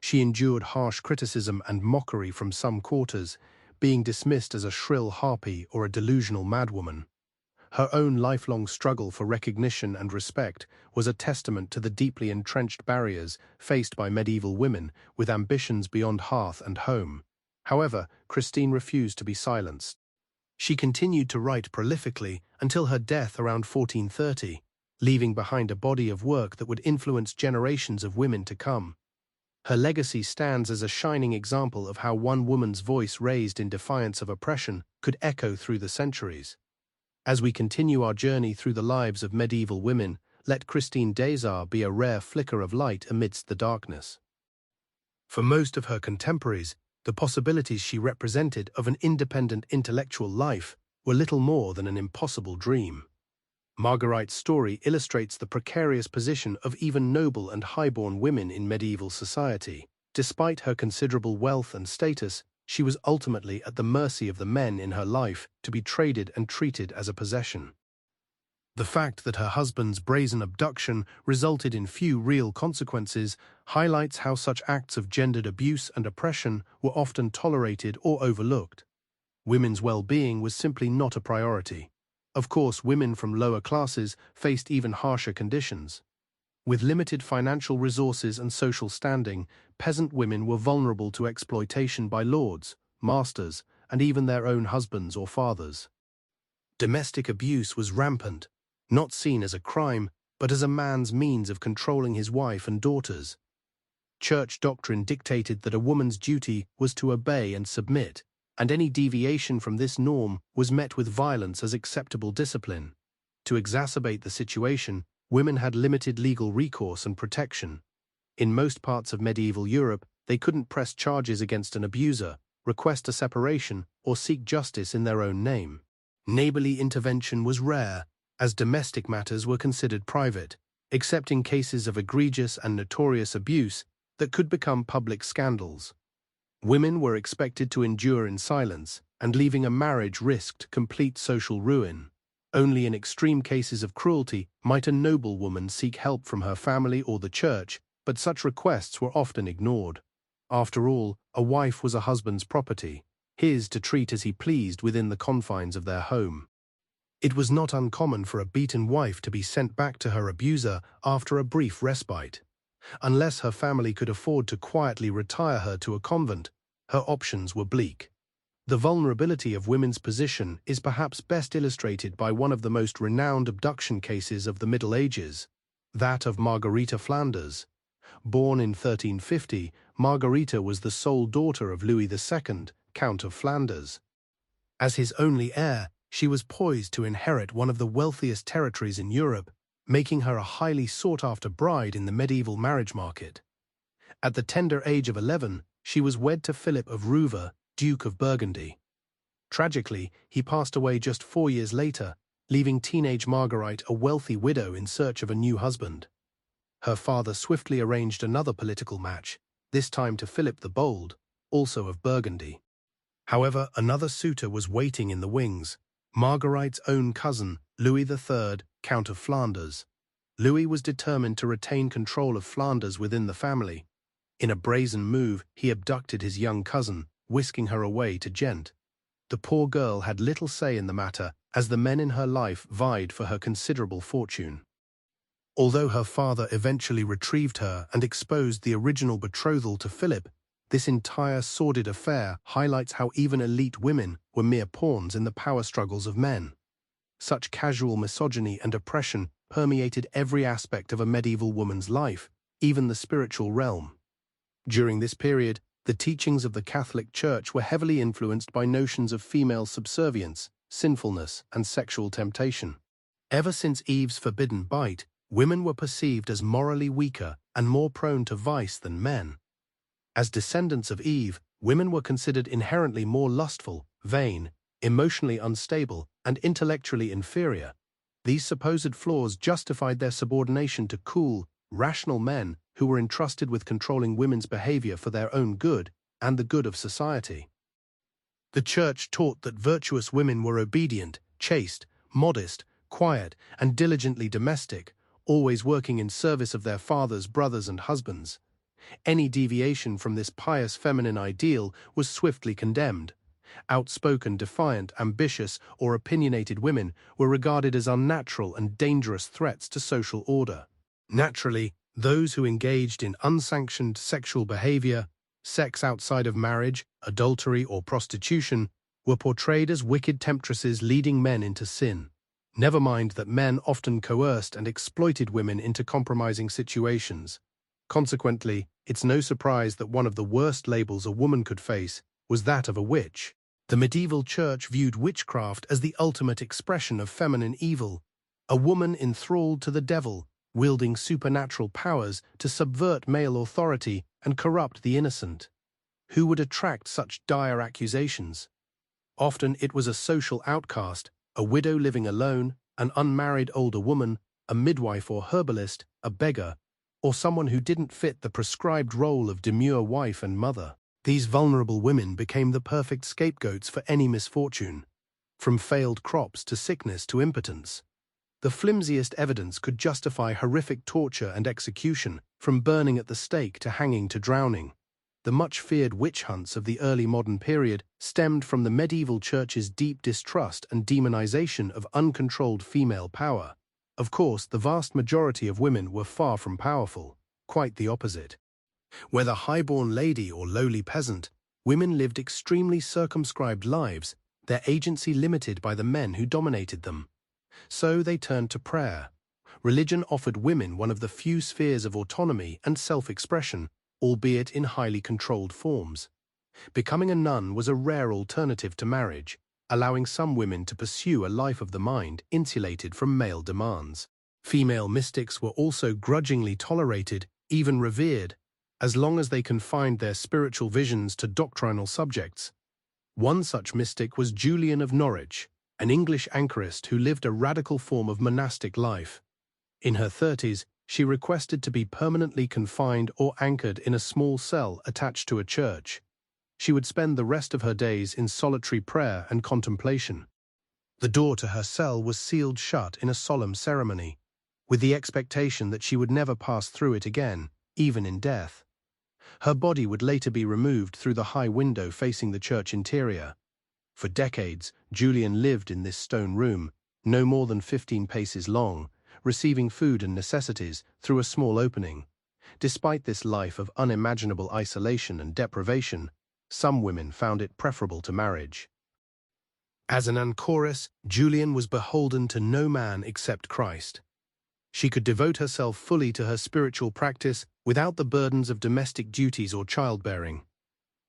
She endured harsh criticism and mockery from some quarters, being dismissed as a shrill harpy or a delusional madwoman. Her own lifelong struggle for recognition and respect was a testament to the deeply entrenched barriers faced by medieval women with ambitions beyond hearth and home. However, Christine refused to be silenced. She continued to write prolifically until her death around 1430, leaving behind a body of work that would influence generations of women to come. Her legacy stands as a shining example of how one woman's voice raised in defiance of oppression could echo through the centuries. As we continue our journey through the lives of medieval women, let Christine Desan be a rare flicker of light amidst the darkness. For most of her contemporaries, the possibilities she represented of an independent intellectual life were little more than an impossible dream. Marguerite's story illustrates the precarious position of even noble and highborn women in medieval society. Despite her considerable wealth and status, she was ultimately at the mercy of the men in her life to be traded and treated as a possession. The fact that her husband's brazen abduction resulted in few real consequences highlights how such acts of gendered abuse and oppression were often tolerated or overlooked. Women's well-being was simply not a priority. Of course, women from lower classes faced even harsher conditions. With limited financial resources and social standing, peasant women were vulnerable to exploitation by lords, masters, and even their own husbands or fathers. Domestic abuse was rampant, not seen as a crime, but as a man's means of controlling his wife and daughters. Church doctrine dictated that a woman's duty was to obey and submit, and any deviation from this norm was met with violence as acceptable discipline. To exacerbate the situation, women had limited legal recourse and protection. In most parts of medieval Europe, they couldn't press charges against an abuser, request a separation, or seek justice in their own name. Neighborly intervention was rare, as domestic matters were considered private, except in cases of egregious and notorious abuse that could become public scandals. Women were expected to endure in silence, and leaving a marriage risked complete social ruin. Only in extreme cases of cruelty might a noble woman seek help from her family or the church, but such requests were often ignored. After all, a wife was a husband's property, his to treat as he pleased within the confines of their home. It was not uncommon for a beaten wife to be sent back to her abuser after a brief respite. Unless her family could afford to quietly retire her to a convent, her options were bleak. The vulnerability of women's position is perhaps best illustrated by one of the most renowned abduction cases of the Middle Ages, that of Margarita Flanders. Born in 1350, Margarita was the sole daughter of Louis II, Count of Flanders. As his only heir, she was poised to inherit one of the wealthiest territories in Europe, making her a highly sought-after bride in the medieval marriage market. At the tender age of 11, she was wed to Philip of Rouva, Duke of Burgundy. Tragically, he passed away just 4 years later, leaving teenage Marguerite a wealthy widow in search of a new husband. Her father swiftly arranged another political match, this time to Philip the Bold, also of Burgundy. However, another suitor was waiting in the wings, Marguerite's own cousin, Louis III, Count of Flanders. Louis was determined to retain control of Flanders within the family. In a brazen move, he abducted his young cousin, whisking her away to Ghent. The poor girl had little say in the matter, as the men in her life vied for her considerable fortune. Although her father eventually retrieved her and exposed the original betrothal to Philip, this entire sordid affair highlights how even elite women were mere pawns in the power struggles of men. Such casual misogyny and oppression permeated every aspect of a medieval woman's life, even the spiritual realm. During this period, the teachings of the Catholic Church were heavily influenced by notions of female subservience, sinfulness, and sexual temptation. Ever since Eve's forbidden bite, women were perceived as morally weaker and more prone to vice than men. As descendants of Eve, women were considered inherently more lustful, vain, emotionally unstable, and intellectually inferior. These supposed flaws justified their subordination to cool, rational men who were entrusted with controlling women's behavior for their own good and the good of society. The Church taught that virtuous women were obedient, chaste, modest, quiet, and diligently domestic, always working in service of their fathers, brothers, and husbands. Any deviation from this pious feminine ideal was swiftly condemned. Outspoken, defiant, ambitious, or opinionated women were regarded as unnatural and dangerous threats to social order. Naturally, those who engaged in unsanctioned sexual behavior, sex outside of marriage, adultery, or prostitution, were portrayed as wicked temptresses leading men into sin. Never mind that men often coerced and exploited women into compromising situations. Consequently, it's no surprise that one of the worst labels a woman could face was that of a witch. The medieval church viewed witchcraft as the ultimate expression of feminine evil, a woman enthralled to the devil, wielding supernatural powers to subvert male authority and corrupt the innocent. Who would attract such dire accusations? Often it was a social outcast, a widow living alone, an unmarried older woman, a midwife or herbalist, a beggar, or someone who didn't fit the prescribed role of demure wife and mother. These vulnerable women became the perfect scapegoats for any misfortune, from failed crops to sickness to impotence. The flimsiest evidence could justify horrific torture and execution, from burning at the stake to hanging to drowning. The much-feared witch hunts of the early modern period stemmed from the medieval church's deep distrust and demonization of uncontrolled female power. Of course, the vast majority of women were far from powerful, quite the opposite. Whether high-born lady or lowly peasant, women lived extremely circumscribed lives, their agency limited by the men who dominated them. So they turned to prayer. Religion offered women one of the few spheres of autonomy and self-expression, albeit in highly controlled forms. Becoming a nun was a rare alternative to marriage, allowing some women to pursue a life of the mind insulated from male demands. Female mystics were also grudgingly tolerated, even revered, as long as they confined their spiritual visions to doctrinal subjects. One such mystic was Julian of Norwich, an English anchoress who lived a radical form of monastic life. In her 30s, she requested to be permanently confined or anchored in a small cell attached to a church. She would spend the rest of her days in solitary prayer and contemplation. The door to her cell was sealed shut in a solemn ceremony, with the expectation that she would never pass through it again, even in death. Her body would later be removed through the high window facing the church interior. For decades, Julian lived in this stone room, no more than 15 paces long, receiving food and necessities through a small opening. Despite this life of unimaginable isolation and deprivation, some women found it preferable to marriage. As an anchoress, Julian was beholden to no man except Christ. She could devote herself fully to her spiritual practice without the burdens of domestic duties or childbearing.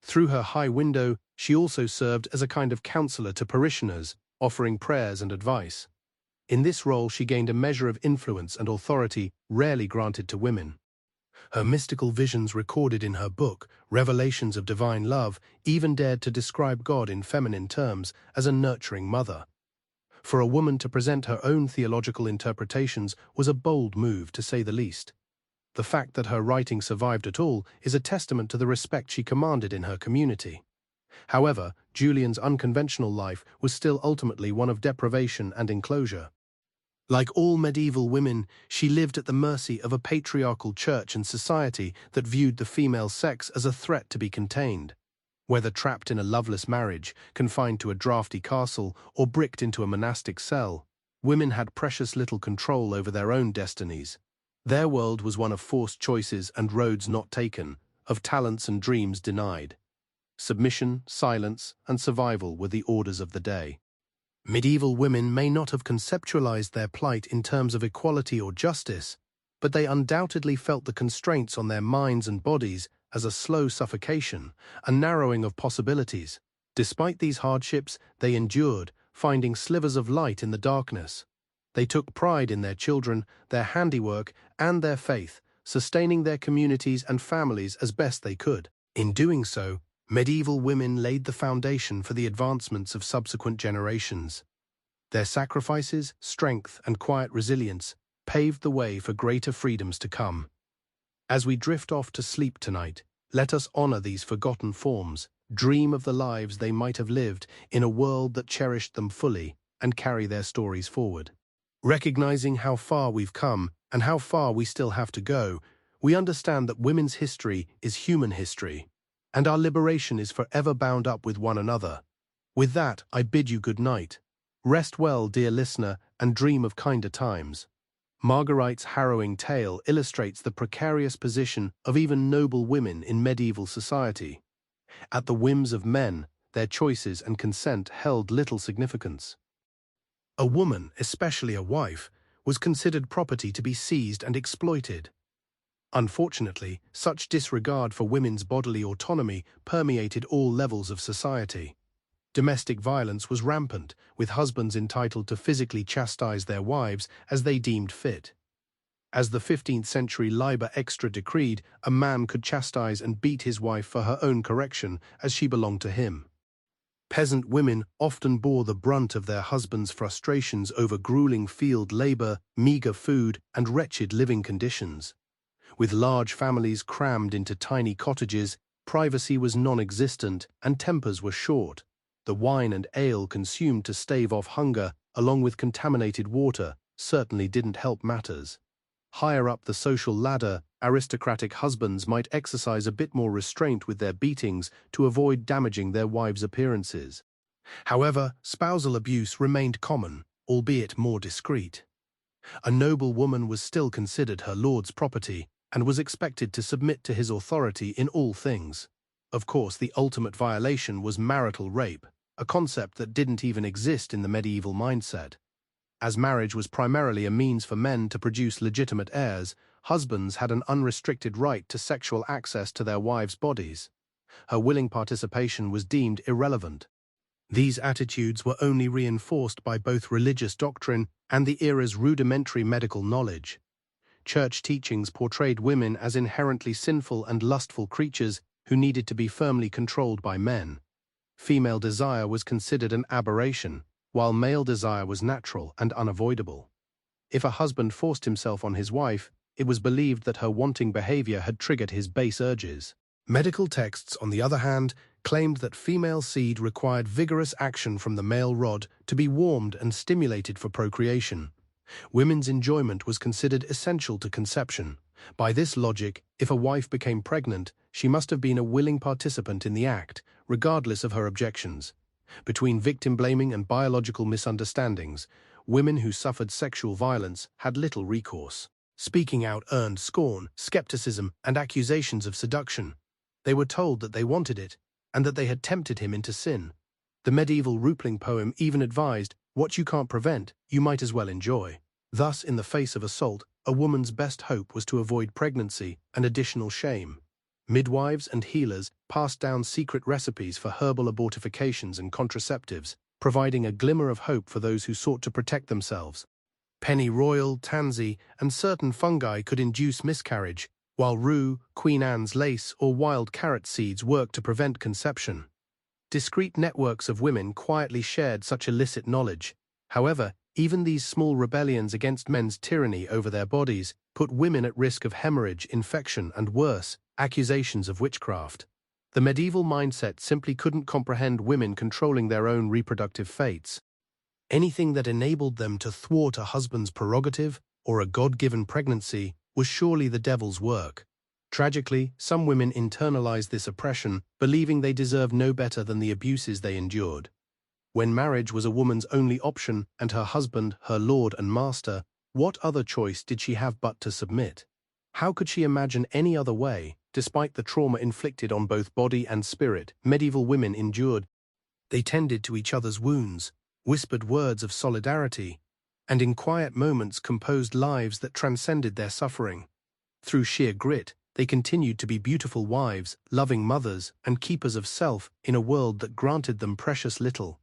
Through her high window, she also served as a kind of counselor to parishioners, offering prayers and advice. In this role, she gained a measure of influence and authority rarely granted to women. Her mystical visions recorded in her book, Revelations of Divine Love, even dared to describe God in feminine terms as a nurturing mother. For a woman to present her own theological interpretations was a bold move, to say the least. The fact that her writing survived at all is a testament to the respect she commanded in her community. However, Julian's unconventional life was still ultimately one of deprivation and enclosure. Like all medieval women, she lived at the mercy of a patriarchal church and society that viewed the female sex as a threat to be contained. Whether trapped in a loveless marriage, confined to a draughty castle, or bricked into a monastic cell, women had precious little control over their own destinies. Their world was one of forced choices and roads not taken, of talents and dreams denied. Submission, silence, and survival were the orders of the day. Medieval women may not have conceptualized their plight in terms of equality or justice, but they undoubtedly felt the constraints on their minds and bodies as a slow suffocation, a narrowing of possibilities. Despite these hardships, they endured, finding slivers of light in the darkness. They took pride in their children, their handiwork, and their faith, sustaining their communities and families as best they could. In doing so, medieval women laid the foundation for the advancements of subsequent generations. Their sacrifices, strength, and quiet resilience paved the way for greater freedoms to come. As we drift off to sleep tonight, let us honor these forgotten forms, dream of the lives they might have lived in a world that cherished them fully, and carry their stories forward. Recognizing how far we've come and how far we still have to go, we understand that women's history is human history, and our liberation is forever bound up with one another. With that, I bid you good night. Rest well, dear listener, and dream of kinder times. Marguerite's harrowing tale illustrates the precarious position of even noble women in medieval society. At the whims of men, their choices and consent held little significance. A woman, especially a wife, was considered property to be seized and exploited. Unfortunately, such disregard for women's bodily autonomy permeated all levels of society. Domestic violence was rampant, with husbands entitled to physically chastise their wives as they deemed fit. As the 15th century Liber Extra decreed, a man could chastise and beat his wife for her own correction, as she belonged to him. Peasant women often bore the brunt of their husbands' frustrations over grueling field labor, meager food, and wretched living conditions. With large families crammed into tiny cottages, privacy was non-existent and tempers were short. The wine and ale consumed to stave off hunger, along with contaminated water, certainly didn't help matters. Higher up the social ladder, aristocratic husbands might exercise a bit more restraint with their beatings to avoid damaging their wives' appearances. However, spousal abuse remained common, albeit more discreet. A noble woman was still considered her lord's property and was expected to submit to his authority in all things. Of course, the ultimate violation was marital rape, a concept that didn't even exist in the medieval mindset. As marriage was primarily a means for men to produce legitimate heirs, husbands had an unrestricted right to sexual access to their wives' bodies. Her willing participation was deemed irrelevant. These attitudes were only reinforced by both religious doctrine and the era's rudimentary medical knowledge. Church teachings portrayed women as inherently sinful and lustful creatures who needed to be firmly controlled by men. Female desire was considered an aberration, while male desire was natural and unavoidable. If a husband forced himself on his wife, it was believed that her wanting behavior had triggered his base urges. Medical texts, on the other hand, claimed that female seed required vigorous action from the male rod to be warmed and stimulated for procreation. Women's enjoyment was considered essential to conception. By this logic, if a wife became pregnant, she must have been a willing participant in the act, regardless of her objections. Between victim-blaming and biological misunderstandings, women who suffered sexual violence had little recourse. Speaking out earned scorn, skepticism, and accusations of seduction. They were told that they wanted it, and that they had tempted him into sin. The medieval Roupling poem even advised, "What you can't prevent, you might as well enjoy." Thus, in the face of assault, a woman's best hope was to avoid pregnancy and additional shame. Midwives and healers passed down secret recipes for herbal abortifications and contraceptives, providing a glimmer of hope for those who sought to protect themselves. Pennyroyal, tansy, and certain fungi could induce miscarriage, while rue, Queen Anne's lace, or wild carrot seeds worked to prevent conception. Discreet networks of women quietly shared such illicit knowledge. However, even these small rebellions against men's tyranny over their bodies put women at risk of hemorrhage, infection, and worse, accusations of witchcraft. The medieval mindset simply couldn't comprehend women controlling their own reproductive fates. Anything that enabled them to thwart a husband's prerogative or a God-given pregnancy was surely the devil's work. Tragically, some women internalized this oppression, believing they deserved no better than the abuses they endured. When marriage was a woman's only option and her husband her lord and master, what other choice did she have but to submit? How could she imagine any other way, despite the trauma inflicted on both body and spirit medieval women endured? They tended to each other's wounds, whispered words of solidarity, and in quiet moments composed lives that transcended their suffering. Through sheer grit, they continued to be beautiful wives, loving mothers, and keepers of self in a world that granted them precious little.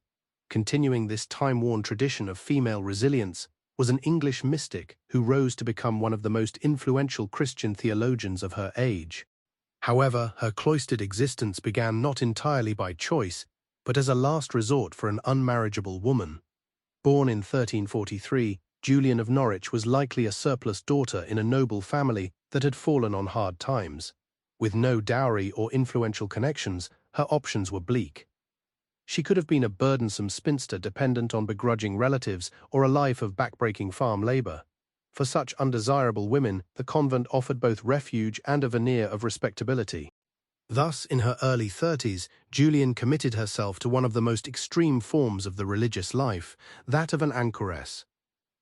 Continuing this time-worn tradition of female resilience was an English mystic who rose to become one of the most influential Christian theologians of her age. However, her cloistered existence began not entirely by choice, but as a last resort for an unmarriageable woman. Born in 1343, Julian of Norwich was likely a surplus daughter in a noble family that had fallen on hard times. With no dowry or influential connections, her options were bleak. She could have been a burdensome spinster dependent on begrudging relatives or a life of backbreaking farm labor. For such undesirable women, the convent offered both refuge and a veneer of respectability. Thus, in her early 30s, Julian committed herself to one of the most extreme forms of the religious life, that of an anchoress.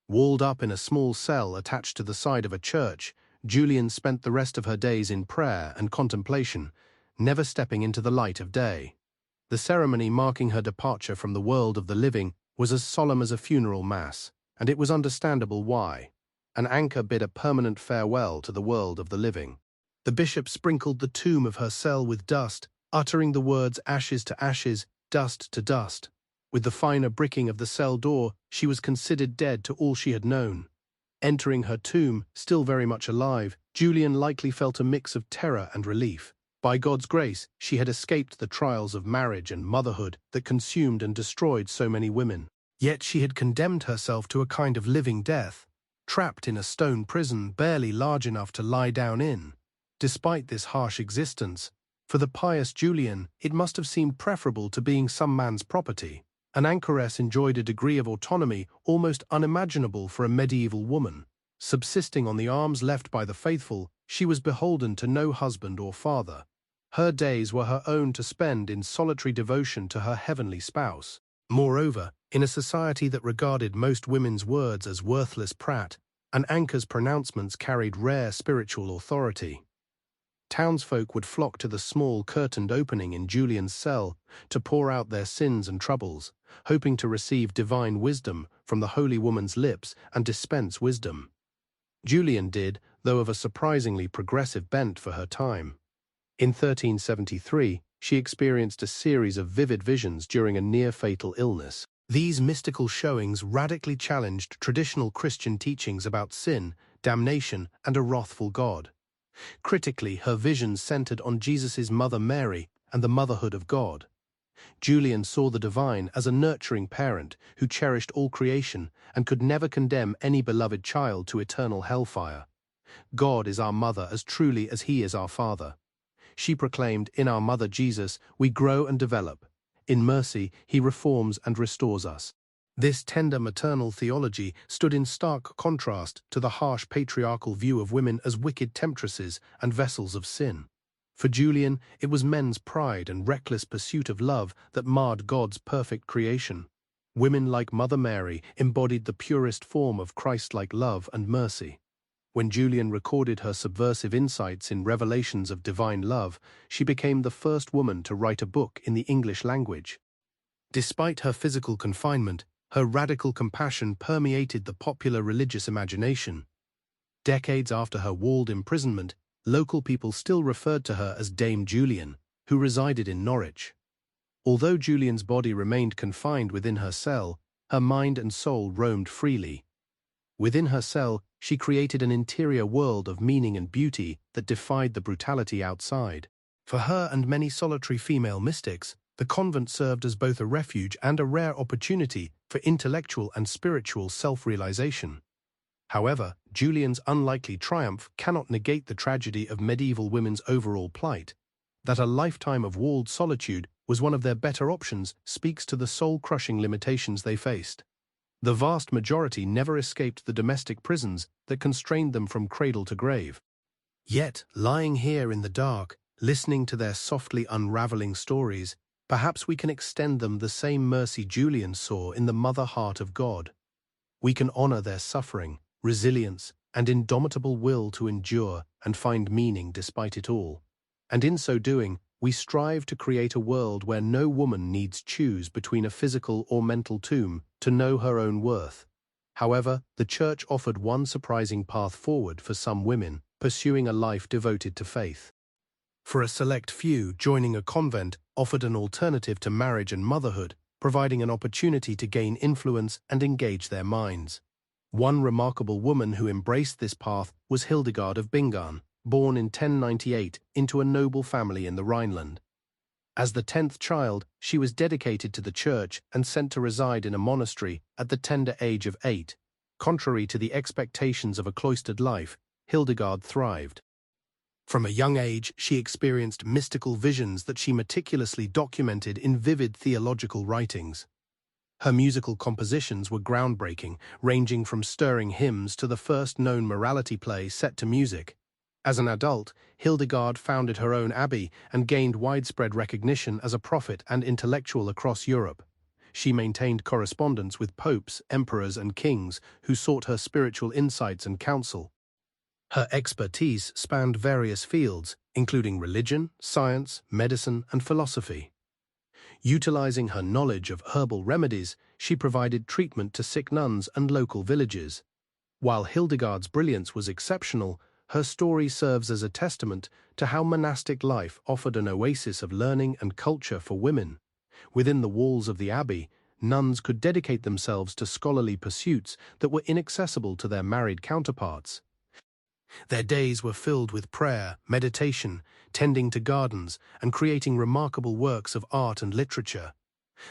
Walled up in a small cell attached to the side of a church, Julian spent the rest of her days in prayer and contemplation, never stepping into the light of day. The ceremony marking her departure from the world of the living was as solemn as a funeral mass, and it was understandable why. An anchor bid a permanent farewell to the world of the living. The bishop sprinkled the tomb of her cell with dust, uttering the words ashes to ashes, dust to dust. With the finer bricking of the cell door, she was considered dead to all she had known. Entering her tomb, still very much alive, Julian likely felt a mix of terror and relief. By God's grace, she had escaped the trials of marriage and motherhood that consumed and destroyed so many women. Yet she had condemned herself to a kind of living death, trapped in a stone prison barely large enough to lie down in. Despite this harsh existence, for the pious Julian, it must have seemed preferable to being some man's property. An anchoress enjoyed a degree of autonomy almost unimaginable for a medieval woman. Subsisting on the alms left by the faithful, she was beholden to no husband or father. Her days were her own to spend in solitary devotion to her heavenly spouse. Moreover, in a society that regarded most women's words as worthless prat, an anchor's pronouncements carried rare spiritual authority. townsfolk would flock to the small curtained opening in Julian's cell to pour out their sins and troubles, hoping to receive divine wisdom from the holy woman's lips and dispense wisdom. Julian did, though of a surprisingly progressive bent for her time. In 1373, she experienced a series of vivid visions during a near-fatal illness. These mystical showings radically challenged traditional Christian teachings about sin, damnation, and a wrathful God. Critically, her visions centered on Jesus' mother Mary and the motherhood of God. Julian saw the divine as a nurturing parent who cherished all creation and could never condemn any beloved child to eternal hellfire. God is our mother as truly as he is our father. She proclaimed, in our mother Jesus, we grow and develop. In mercy, he reforms and restores us. This tender maternal theology stood in stark contrast to the harsh patriarchal view of women as wicked temptresses and vessels of sin. For Julian, it was men's pride and reckless pursuit of love that marred God's perfect creation. Women like Mother Mary embodied the purest form of Christ-like love and mercy. When Julian recorded her subversive insights in Revelations of Divine Love, she became the first woman to write a book in the English language. Despite her physical confinement, her radical compassion permeated the popular religious imagination. Decades after her walled imprisonment, local people still referred to her as Dame Julian, who resided in Norwich. Although Julian's body remained confined within her cell, her mind and soul roamed freely. Within her cell, she created an interior world of meaning and beauty that defied the brutality outside. For her and many solitary female mystics, the convent served as both a refuge and a rare opportunity for intellectual and spiritual self-realization. However, Julian's unlikely triumph cannot negate the tragedy of medieval women's overall plight. That a lifetime of walled solitude was one of their better options speaks to the soul-crushing limitations they faced. The vast majority never escaped the domestic prisons that constrained them from cradle to grave. Yet, lying here in the dark, listening to their softly unraveling stories, perhaps we can extend them the same mercy Julian saw in the mother heart of God. We can honor their suffering, resilience, and indomitable will to endure and find meaning despite it all. And in so doing, we strive to create a world where no woman needs choose between a physical or mental tomb to know her own worth. However, the Church offered one surprising path forward for some women, pursuing a life devoted to faith. For a select few, joining a convent offered an alternative to marriage and motherhood, providing an opportunity to gain influence and engage their minds. One remarkable woman who embraced this path was Hildegard of Bingen, born in 1098 into a noble family in the Rhineland. As the 10th child, she was dedicated to the church and sent to reside in a monastery at the tender age of 8. Contrary to the expectations of a cloistered life, Hildegard thrived. From a young age, she experienced mystical visions that she meticulously documented in vivid theological writings. Her musical compositions were groundbreaking, ranging from stirring hymns to the first known morality play set to music. As an adult, Hildegard founded her own abbey and gained widespread recognition as a prophet and intellectual across Europe. She maintained correspondence with popes, emperors, and kings who sought her spiritual insights and counsel. Her expertise spanned various fields, including religion, science, medicine, and philosophy. Utilizing her knowledge of herbal remedies, she provided treatment to sick nuns and local villages. While Hildegard's brilliance was exceptional, her story serves as a testament to how monastic life offered an oasis of learning and culture for women. Within the walls of the abbey, nuns could dedicate themselves to scholarly pursuits that were inaccessible to their married counterparts. Their days were filled with prayer, meditation, tending to gardens, and creating remarkable works of art and literature.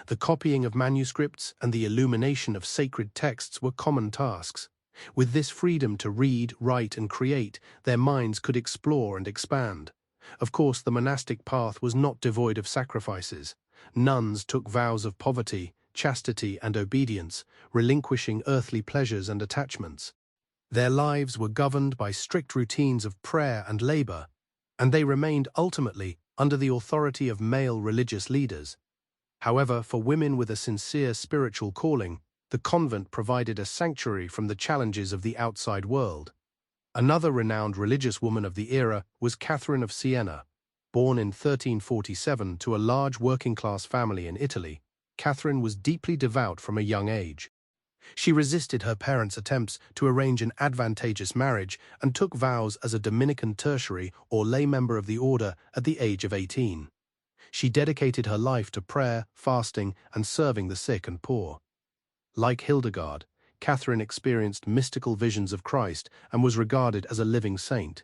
The copying of manuscripts and the illumination of sacred texts were common tasks. With this freedom to read, write, and create, their minds could explore and expand. Of course, the monastic path was not devoid of sacrifices. Nuns took vows of poverty, chastity, and obedience, relinquishing earthly pleasures and attachments. Their lives were governed by strict routines of prayer and labor, and they remained ultimately under the authority of male religious leaders. However, for women with a sincere spiritual calling, the convent provided a sanctuary from the challenges of the outside world. Another renowned religious woman of the era was Catherine of Siena. Born in 1347 to a large working-class family in Italy, Catherine was deeply devout from a young age. She resisted her parents' attempts to arrange an advantageous marriage and took vows as a Dominican tertiary or lay member of the order at the age of 18. She dedicated her life to prayer, fasting, and serving the sick and poor. Like Hildegard, Catherine experienced mystical visions of Christ and was regarded as a living saint.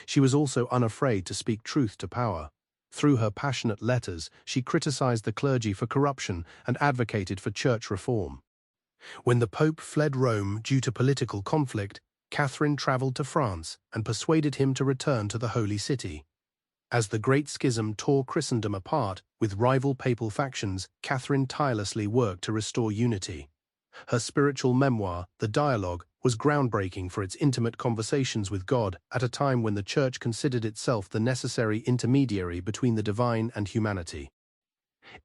She was also unafraid to speak truth to power. Through her passionate letters, she criticized the clergy for corruption and advocated for church reform. When the Pope fled Rome due to political conflict, Catherine traveled to France and persuaded him to return to the Holy City. As the Great Schism tore Christendom apart, with rival papal factions, Catherine tirelessly worked to restore unity. Her spiritual memoir, The Dialogue, was groundbreaking for its intimate conversations with God at a time when the Church considered itself the necessary intermediary between the divine and humanity.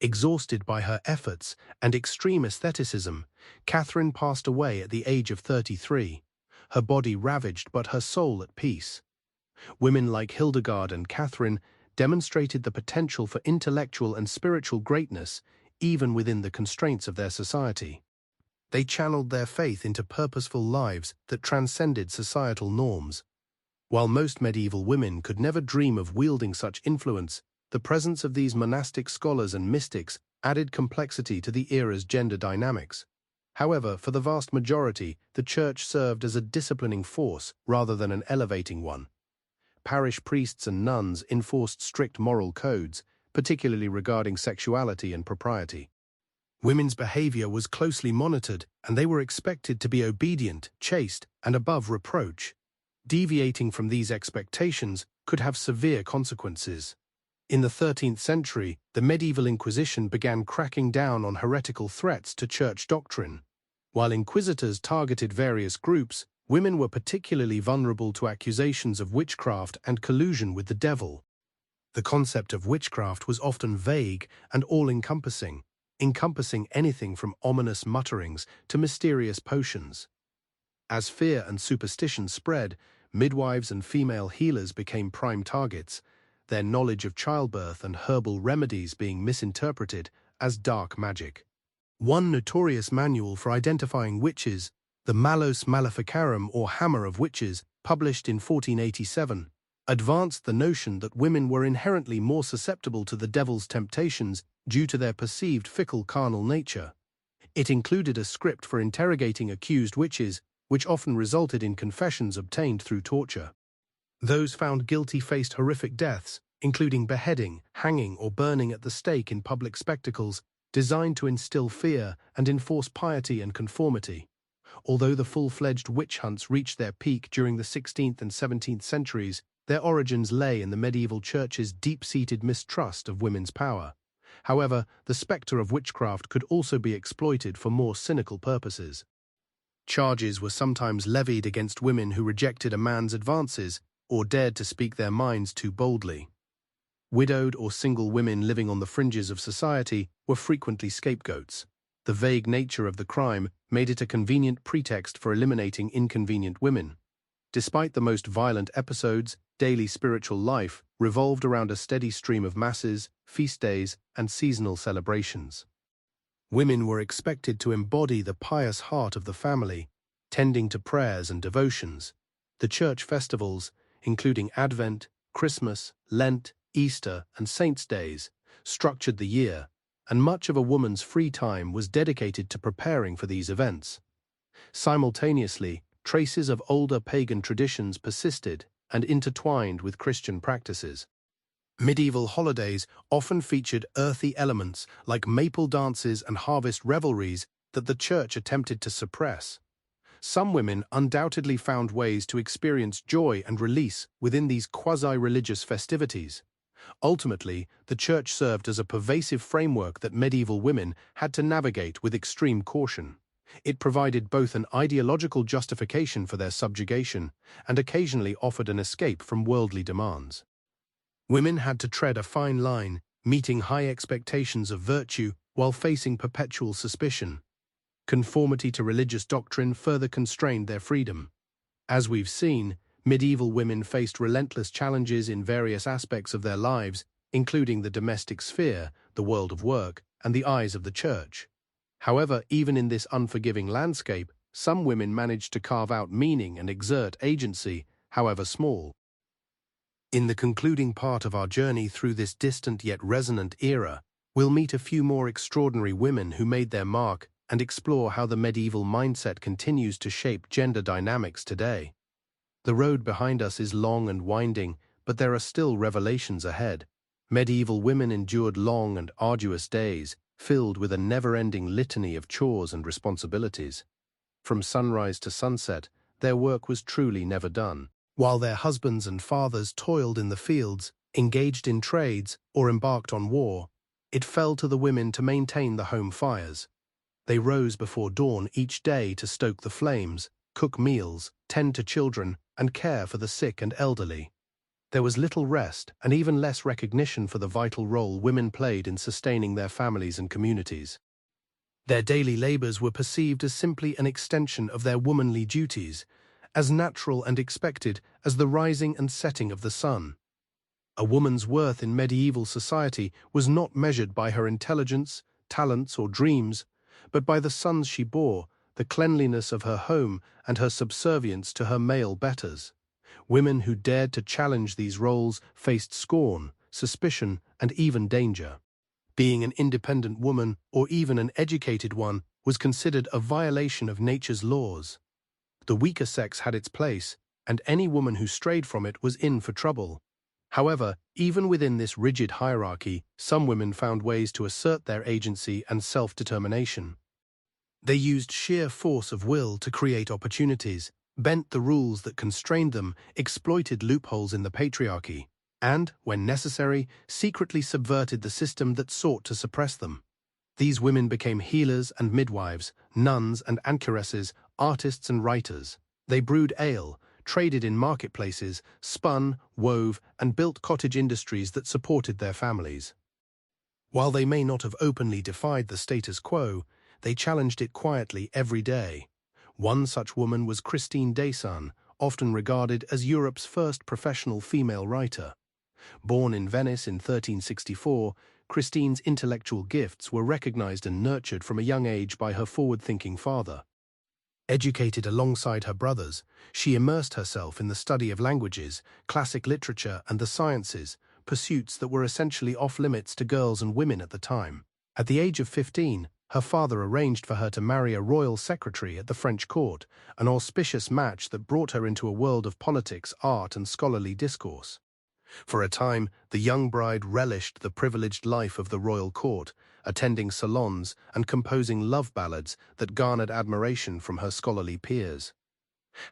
Exhausted by her efforts and extreme asceticism, Catherine passed away at the age of 33, her body ravaged but her soul at peace. Women like Hildegard and Catherine demonstrated the potential for intellectual and spiritual greatness even within the constraints of their society. They channeled their faith into purposeful lives that transcended societal norms. While most medieval women could never dream of wielding such influence, the presence of these monastic scholars and mystics added complexity to the era's gender dynamics. However, for the vast majority, the Church served as a disciplining force rather than an elevating one. Parish priests and nuns enforced strict moral codes, particularly regarding sexuality and propriety. Women's behavior was closely monitored, and they were expected to be obedient, chaste, and above reproach. Deviating from these expectations could have severe consequences. In the 13th century, the medieval Inquisition began cracking down on heretical threats to church doctrine. While inquisitors targeted various groups, women were particularly vulnerable to accusations of witchcraft and collusion with the devil. The concept of witchcraft was often vague and all-encompassing, encompassing anything from ominous mutterings to mysterious potions. As fear and superstition spread, midwives and female healers became prime targets, their knowledge of childbirth and herbal remedies being misinterpreted as dark magic. One notorious manual for identifying witches, the Malleus Maleficarum or Hammer of Witches, published in 1487, advanced the notion that women were inherently more susceptible to the devil's temptations due to their perceived fickle carnal nature. It included a script for interrogating accused witches, which often resulted in confessions obtained through torture. Those found guilty faced horrific deaths, including beheading, hanging, or burning at the stake in public spectacles, designed to instill fear and enforce piety and conformity. Although the full-fledged witch hunts reached their peak during the 16th and 17th centuries, their origins lay in the medieval church's deep-seated mistrust of women's power. However, the spectre of witchcraft could also be exploited for more cynical purposes. Charges were sometimes levied against women who rejected a man's advances or dared to speak their minds too boldly. Widowed or single women living on the fringes of society were frequently scapegoats. The vague nature of the crime made it a convenient pretext for eliminating inconvenient women. Despite the most violent episodes, daily spiritual life revolved around a steady stream of masses, feast days, and seasonal celebrations. Women were expected to embody the pious heart of the family, tending to prayers and devotions. The church festivals, including Advent, Christmas, Lent, Easter, and Saints' Days, structured the year, and much of a woman's free time was dedicated to preparing for these events. Simultaneously, traces of older pagan traditions persisted and intertwined with Christian practices. Medieval holidays often featured earthy elements like maple dances and harvest revelries that the church attempted to suppress. Some women undoubtedly found ways to experience joy and release within these quasi-religious festivities. Ultimately, the church served as a pervasive framework that medieval women had to navigate with extreme caution. It provided both an ideological justification for their subjugation and occasionally offered an escape from worldly demands. Women had to tread a fine line, meeting high expectations of virtue while facing perpetual suspicion. Conformity to religious doctrine further constrained their freedom. As we've seen, Medieval women faced relentless challenges in various aspects of their lives, including the domestic sphere, the world of work, and the eyes of the church. However, even in this unforgiving landscape, some women managed to carve out meaning and exert agency, however small. In the concluding part of our journey through this distant yet resonant era, we'll meet a few more extraordinary women who made their mark and explore how the medieval mindset continues to shape gender dynamics today. The road behind us is long and winding, but there are still revelations ahead. Medieval women endured long and arduous days, filled with a never-ending litany of chores and responsibilities. From sunrise to sunset, their work was truly never done. While their husbands and fathers toiled in the fields, engaged in trades, or embarked on war, it fell to the women to maintain the home fires. They rose before dawn each day to stoke the flames, cook meals, tend to children, and care for the sick and elderly. There was little rest and even less recognition for the vital role women played in sustaining their families and communities. Their daily labors were perceived as simply an extension of their womanly duties, as natural and expected as the rising and setting of the sun. A woman's worth in medieval society was not measured by her intelligence, talents, or dreams, but by the sons she bore, the cleanliness of her home, and her subservience to her male betters. Women who dared to challenge these roles faced scorn, suspicion, and even danger. Being an independent woman, or even an educated one, was considered a violation of nature's laws. The weaker sex had its place, and any woman who strayed from it was in for trouble. However, even within this rigid hierarchy, some women found ways to assert their agency and self-determination. They used sheer force of will to create opportunities, bent the rules that constrained them, exploited loopholes in the patriarchy, and, when necessary, secretly subverted the system that sought to suppress them. These women became healers and midwives, nuns and anchoresses, artists and writers. They brewed ale, traded in marketplaces, spun, wove, and built cottage industries that supported their families. While they may not have openly defied the status quo, they challenged it quietly every day. One such woman was Christine Desan, often regarded as Europe's first professional female writer. Born in Venice in 1364, Christine's intellectual gifts were recognized and nurtured from a young age by her forward-thinking father. Educated alongside her brothers, she immersed herself in the study of languages, classic literature, and the sciences, pursuits that were essentially off-limits to girls and women at the time. At the age of 15, her father arranged for her to marry a royal secretary at the French court, an auspicious match that brought her into a world of politics, art, and scholarly discourse. For a time, the young bride relished the privileged life of the royal court, attending salons and composing love ballads that garnered admiration from her scholarly peers.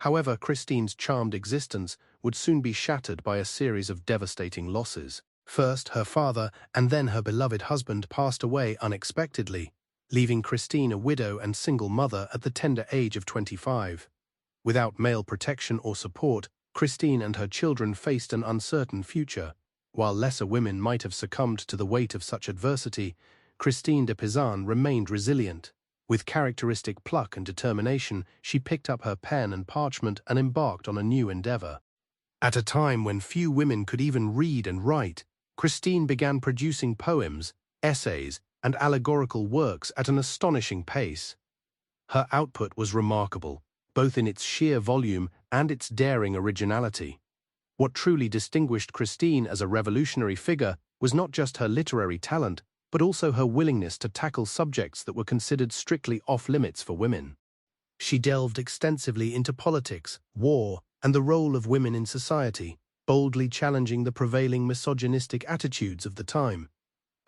However, Christine's charmed existence would soon be shattered by a series of devastating losses. First, her father and then her beloved husband passed away unexpectedly, leaving Christine a widow and single mother at the tender age of 25. Without male protection or support, Christine and her children faced an uncertain future. While lesser women might have succumbed to the weight of such adversity, Christine de Pizan remained resilient. With characteristic pluck and determination, she picked up her pen and parchment and embarked on a new endeavor. At a time when few women could even read and write, Christine began producing poems, essays, and allegorical works at an astonishing pace. Her output was remarkable, both in its sheer volume and its daring originality. What truly distinguished Christine as a revolutionary figure was not just her literary talent, but also her willingness to tackle subjects that were considered strictly off-limits for women. She delved extensively into politics, war, and the role of women in society, boldly challenging the prevailing misogynistic attitudes of the time.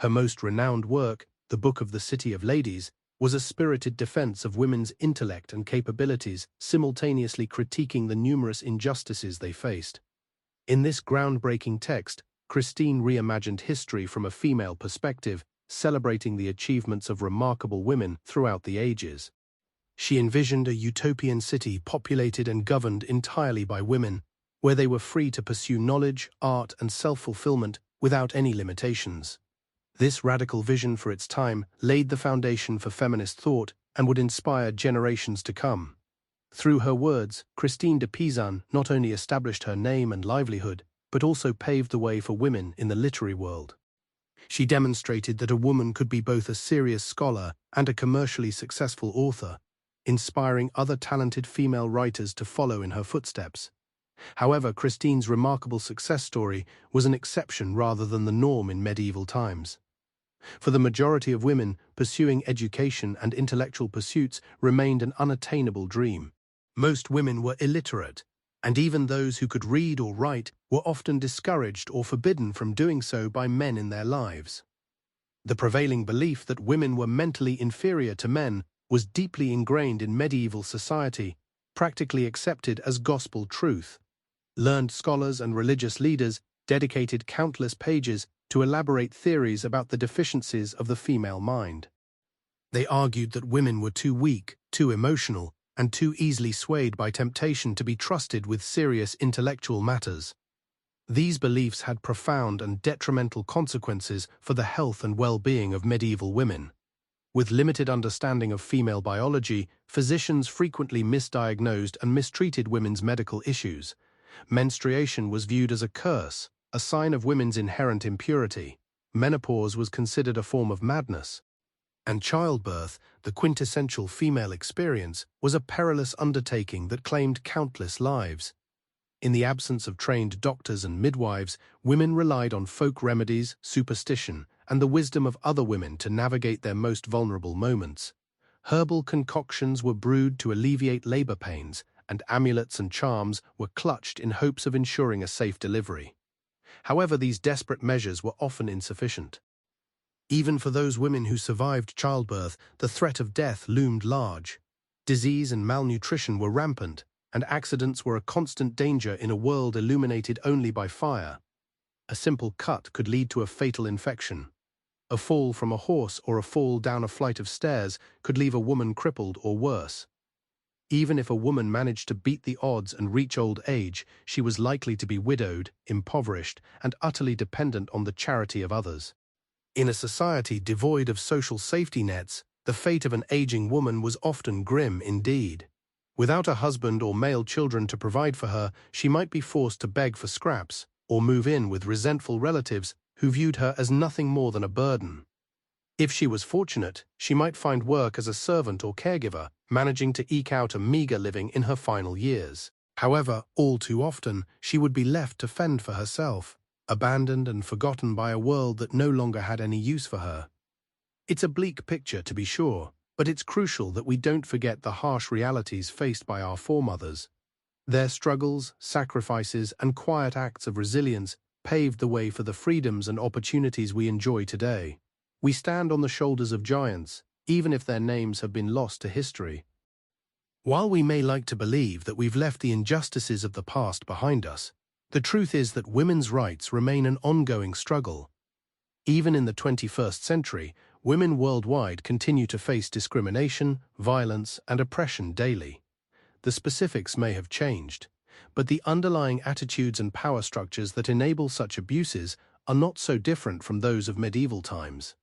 Her most renowned work, The Book of the City of Ladies, was a spirited defense of women's intellect and capabilities, simultaneously critiquing the numerous injustices they faced. In this groundbreaking text, Christine reimagined history from a female perspective, celebrating the achievements of remarkable women throughout the ages. She envisioned a utopian city populated and governed entirely by women, where they were free to pursue knowledge, art, and self-fulfillment without any limitations. This radical vision for its time laid the foundation for feminist thought and would inspire generations to come. Through her words, Christine de Pizan not only established her name and livelihood, but also paved the way for women in the literary world. She demonstrated that a woman could be both a serious scholar and a commercially successful author, inspiring other talented female writers to follow in her footsteps. However, Christine's remarkable success story was an exception rather than the norm in medieval times. For the majority of women, pursuing education and intellectual pursuits remained an unattainable dream. Most women were illiterate, and even those who could read or write were often discouraged or forbidden from doing so by men in their lives. The prevailing belief that women were mentally inferior to men was deeply ingrained in medieval society, practically accepted as gospel truth. Learned scholars and religious leaders dedicated countless pages to elaborate theories about the deficiencies of the female mind. They argued that women were too weak, too emotional, and too easily swayed by temptation to be trusted with serious intellectual matters. These beliefs had profound and detrimental consequences for the health and well-being of medieval women. With limited understanding of female biology, physicians frequently misdiagnosed and mistreated women's medical issues. Menstruation was viewed as a curse, a sign of women's inherent impurity. Menopause was considered a form of madness. And childbirth, the quintessential female experience, was a perilous undertaking that claimed countless lives. In the absence of trained doctors and midwives, women relied on folk remedies, superstition, and the wisdom of other women to navigate their most vulnerable moments. Herbal concoctions were brewed to alleviate labor pains, and amulets and charms were clutched in hopes of ensuring a safe delivery. However, these desperate measures were often insufficient. Even for those women who survived childbirth, the threat of death loomed large. Disease and malnutrition were rampant, and accidents were a constant danger in a world illuminated only by fire. A simple cut could lead to a fatal infection. A fall from a horse or a fall down a flight of stairs could leave a woman crippled or worse. Even if a woman managed to beat the odds and reach old age, she was likely to be widowed, impoverished, and utterly dependent on the charity of others. In a society devoid of social safety nets, the fate of an aging woman was often grim indeed. Without a husband or male children to provide for her, she might be forced to beg for scraps or move in with resentful relatives who viewed her as nothing more than a burden. If she was fortunate, she might find work as a servant or caregiver, managing to eke out a meager living in her final years. However, all too often, she would be left to fend for herself, abandoned and forgotten by a world that no longer had any use for her. It's a bleak picture, to be sure, but it's crucial that we don't forget the harsh realities faced by our foremothers. Their struggles, sacrifices, and quiet acts of resilience paved the way for the freedoms and opportunities we enjoy today. We stand on the shoulders of giants, even if their names have been lost to history. While we may like to believe that we've left the injustices of the past behind us, the truth is that women's rights remain an ongoing struggle. Even in the 21st century, women worldwide continue to face discrimination, violence, and oppression daily. The specifics may have changed, but the underlying attitudes and power structures that enable such abuses are not so different from those of medieval times.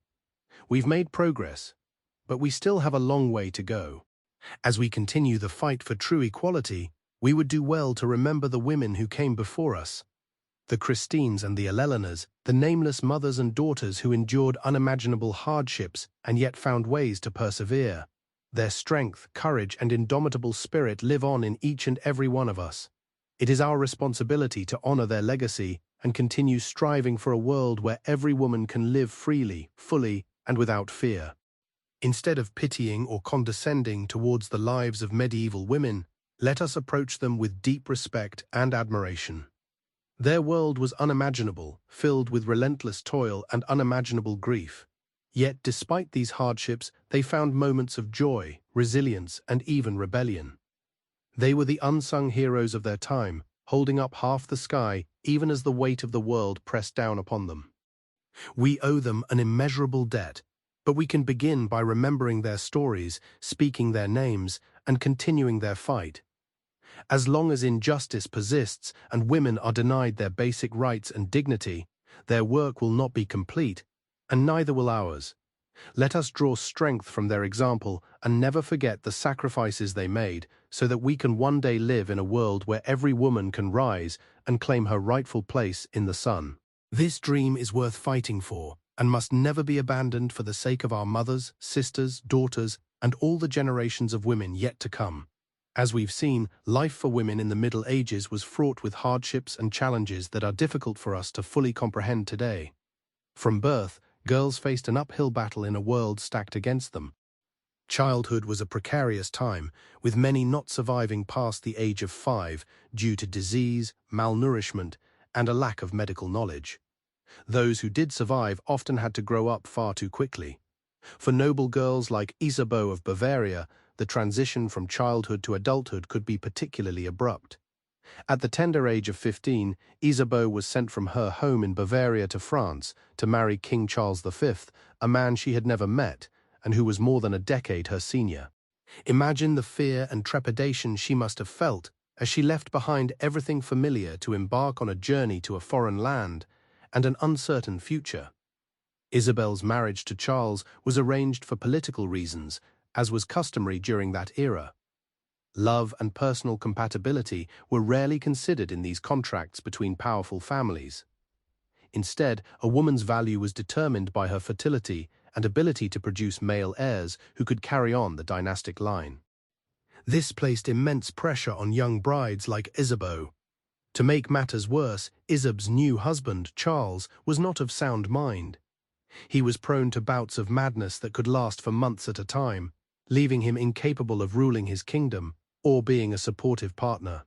We've made progress, but we still have a long way to go. As we continue the fight for true equality, we would do well to remember the women who came before us. The Christines and the Elelenas, the nameless mothers and daughters who endured unimaginable hardships and yet found ways to persevere. Their strength, courage, and indomitable spirit live on in each and every one of us. It is our responsibility to honor their legacy and continue striving for a world where every woman can live freely, fully, and without fear. Instead of pitying or condescending towards the lives of medieval women, let us approach them with deep respect and admiration. Their world was unimaginable, filled with relentless toil and unimaginable grief. Yet, despite these hardships, they found moments of joy, resilience, and even rebellion. They were the unsung heroes of their time, holding up half the sky even as the weight of the world pressed down upon them. We owe them an immeasurable debt, but we can begin by remembering their stories, speaking their names, and continuing their fight. As long as injustice persists and women are denied their basic rights and dignity, their work will not be complete, and neither will ours. Let us draw strength from their example and never forget the sacrifices they made so that we can one day live in a world where every woman can rise and claim her rightful place in the sun. This dream is worth fighting for and must never be abandoned for the sake of our mothers, sisters, daughters, and all the generations of women yet to come. As we've seen, life for women in the Middle Ages was fraught with hardships and challenges that are difficult for us to fully comprehend today. From birth, girls faced an uphill battle in a world stacked against them. Childhood was a precarious time, with many not surviving past the age of 5 due to disease, malnourishment, and a lack of medical knowledge. Those who did survive often had to grow up far too quickly. For noble girls like Isabeau of Bavaria, the transition from childhood to adulthood could be particularly abrupt. At the tender age of 15, Isabeau was sent from her home in Bavaria to France to marry King Charles V, a man she had never met and who was more than a decade her senior. Imagine the fear and trepidation she must have felt as she left behind everything familiar to embark on a journey to a foreign land and an uncertain future. Isabel's marriage to Charles was arranged for political reasons, as was customary during that era. Love and personal compatibility were rarely considered in these contracts between powerful families. Instead, a woman's value was determined by her fertility and ability to produce male heirs who could carry on the dynastic line. This placed immense pressure on young brides like Isabeau. To make matters worse, Isabeau's new husband, Charles, was not of sound mind. He was prone to bouts of madness that could last for months at a time, leaving him incapable of ruling his kingdom or being a supportive partner.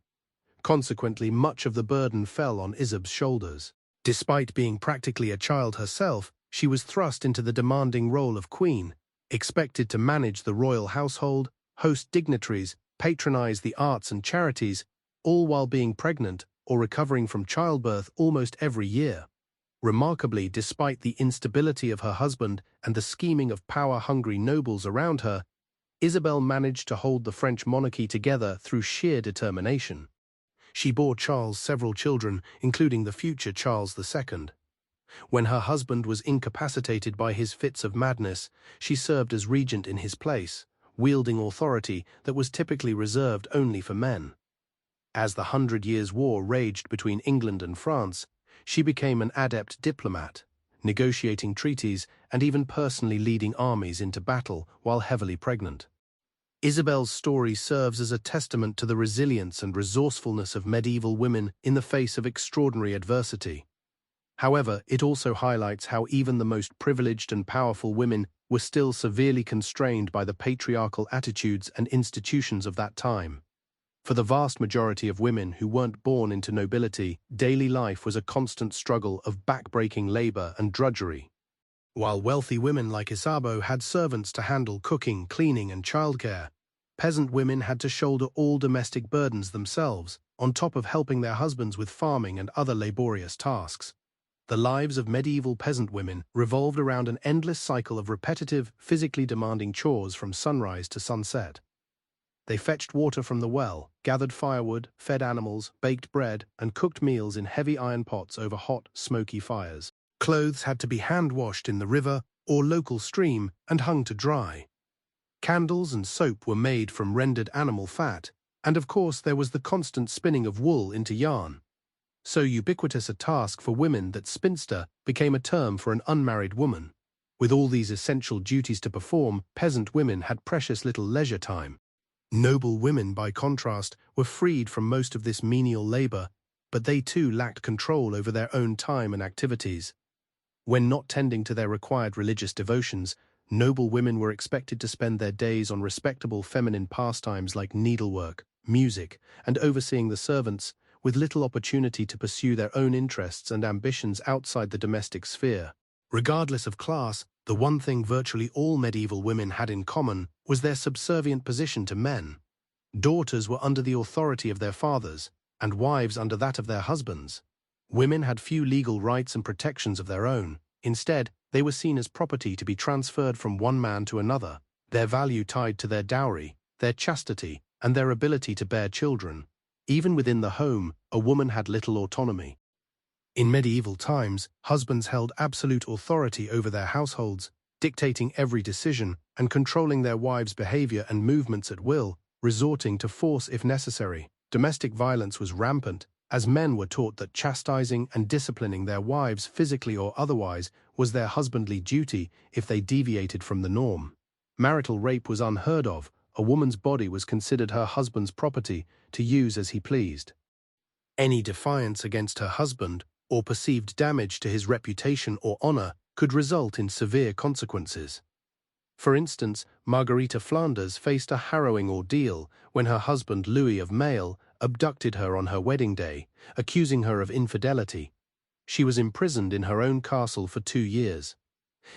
Consequently, much of the burden fell on Isabeau's shoulders. Despite being practically a child herself, she was thrust into the demanding role of queen, expected to manage the royal household, host dignitaries, patronize the arts and charities, all while being pregnant or recovering from childbirth almost every year. Remarkably, despite the instability of her husband and the scheming of power-hungry nobles around her, Isabel managed to hold the French monarchy together through sheer determination. She bore Charles several children, including the future Charles II. When her husband was incapacitated by his fits of madness, she served as regent in his place, wielding authority that was typically reserved only for men. As the 100 Years' War raged between England and France, she became an adept diplomat, negotiating treaties and even personally leading armies into battle while heavily pregnant. Isabel's story serves as a testament to the resilience and resourcefulness of medieval women in the face of extraordinary adversity. However, it also highlights how even the most privileged and powerful women were still severely constrained by the patriarchal attitudes and institutions of that time. For the vast majority of women who weren't born into nobility, daily life was a constant struggle of back-breaking labor and drudgery. While wealthy women like Isabeau had servants to handle cooking, cleaning, and childcare, peasant women had to shoulder all domestic burdens themselves, on top of helping their husbands with farming and other laborious tasks. The lives of medieval peasant women revolved around an endless cycle of repetitive, physically demanding chores from sunrise to sunset. They fetched water from the well, gathered firewood, fed animals, baked bread, and cooked meals in heavy iron pots over hot, smoky fires. Clothes had to be hand-washed in the river or local stream and hung to dry. Candles and soap were made from rendered animal fat, and of course there was the constant spinning of wool into yarn. So ubiquitous a task for women that spinster became a term for an unmarried woman. With all these essential duties to perform, peasant women had precious little leisure time. Noble women, by contrast, were freed from most of this menial labor, but they too lacked control over their own time and activities. When not tending to their required religious devotions, noble women were expected to spend their days on respectable feminine pastimes like needlework, music, and overseeing the servants, with little opportunity to pursue their own interests and ambitions outside the domestic sphere. Regardless of class, the one thing virtually all medieval women had in common was their subservient position to men. Daughters were under the authority of their fathers, and wives under that of their husbands. Women had few legal rights and protections of their own. Instead, they were seen as property to be transferred from one man to another, their value tied to their dowry, their chastity, and their ability to bear children. Even within the home, a woman had little autonomy. In medieval times, husbands held absolute authority over their households, dictating every decision and controlling their wives' behavior and movements at will, resorting to force if necessary. Domestic violence was rampant, as men were taught that chastising and disciplining their wives physically or otherwise was their husbandly duty if they deviated from the norm. Marital rape was unheard of. A woman's body was considered her husband's property to use as he pleased. Any defiance against her husband or perceived damage to his reputation or honor could result in severe consequences. For instance, Margarita Flanders faced a harrowing ordeal when her husband Louis of Maille abducted her on her wedding day, accusing her of infidelity. She was imprisoned in her own castle for 2 years.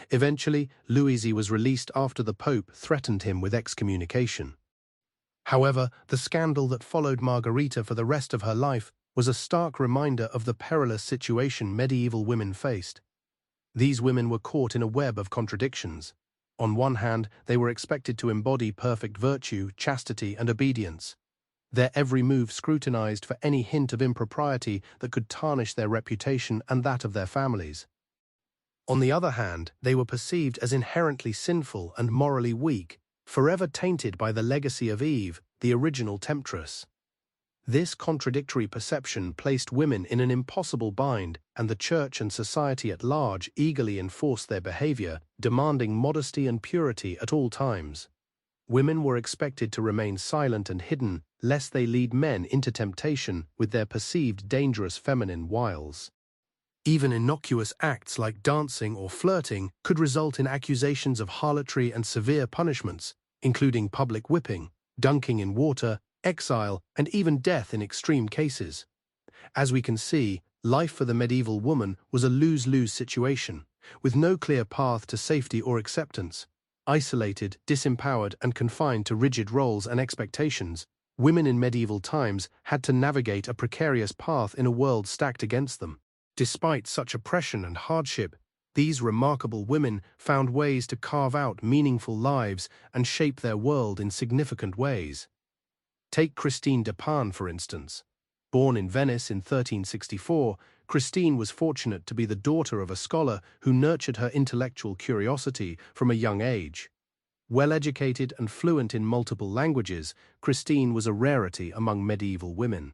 Eventually, Louis was released after the Pope threatened him with excommunication. However, the scandal that followed Margarita for the rest of her life was a stark reminder of the perilous situation medieval women faced. These women were caught in a web of contradictions. On one hand, they were expected to embody perfect virtue, chastity, and obedience. Their every move scrutinized for any hint of impropriety that could tarnish their reputation and that of their families. On the other hand, they were perceived as inherently sinful and morally weak, forever tainted by the legacy of Eve, the original temptress. This contradictory perception placed women in an impossible bind, and the church and society at large eagerly enforced their behavior, demanding modesty and purity at all times. Women were expected to remain silent and hidden, lest they lead men into temptation with their perceived dangerous feminine wiles. Even innocuous acts like dancing or flirting could result in accusations of harlotry and severe punishments, including public whipping, dunking in water, exile, and even death in extreme cases. As we can see, life for the medieval woman was a lose-lose situation, with no clear path to safety or acceptance. Isolated, disempowered, and confined to rigid roles and expectations, women in medieval times had to navigate a precarious path in a world stacked against them. Despite such oppression and hardship, these remarkable women found ways to carve out meaningful lives and shape their world in significant ways. Take Christine de Pan, for instance. Born in Venice in 1364, Christine was fortunate to be the daughter of a scholar who nurtured her intellectual curiosity from a young age. Well-educated and fluent in multiple languages, Christine was a rarity among medieval women.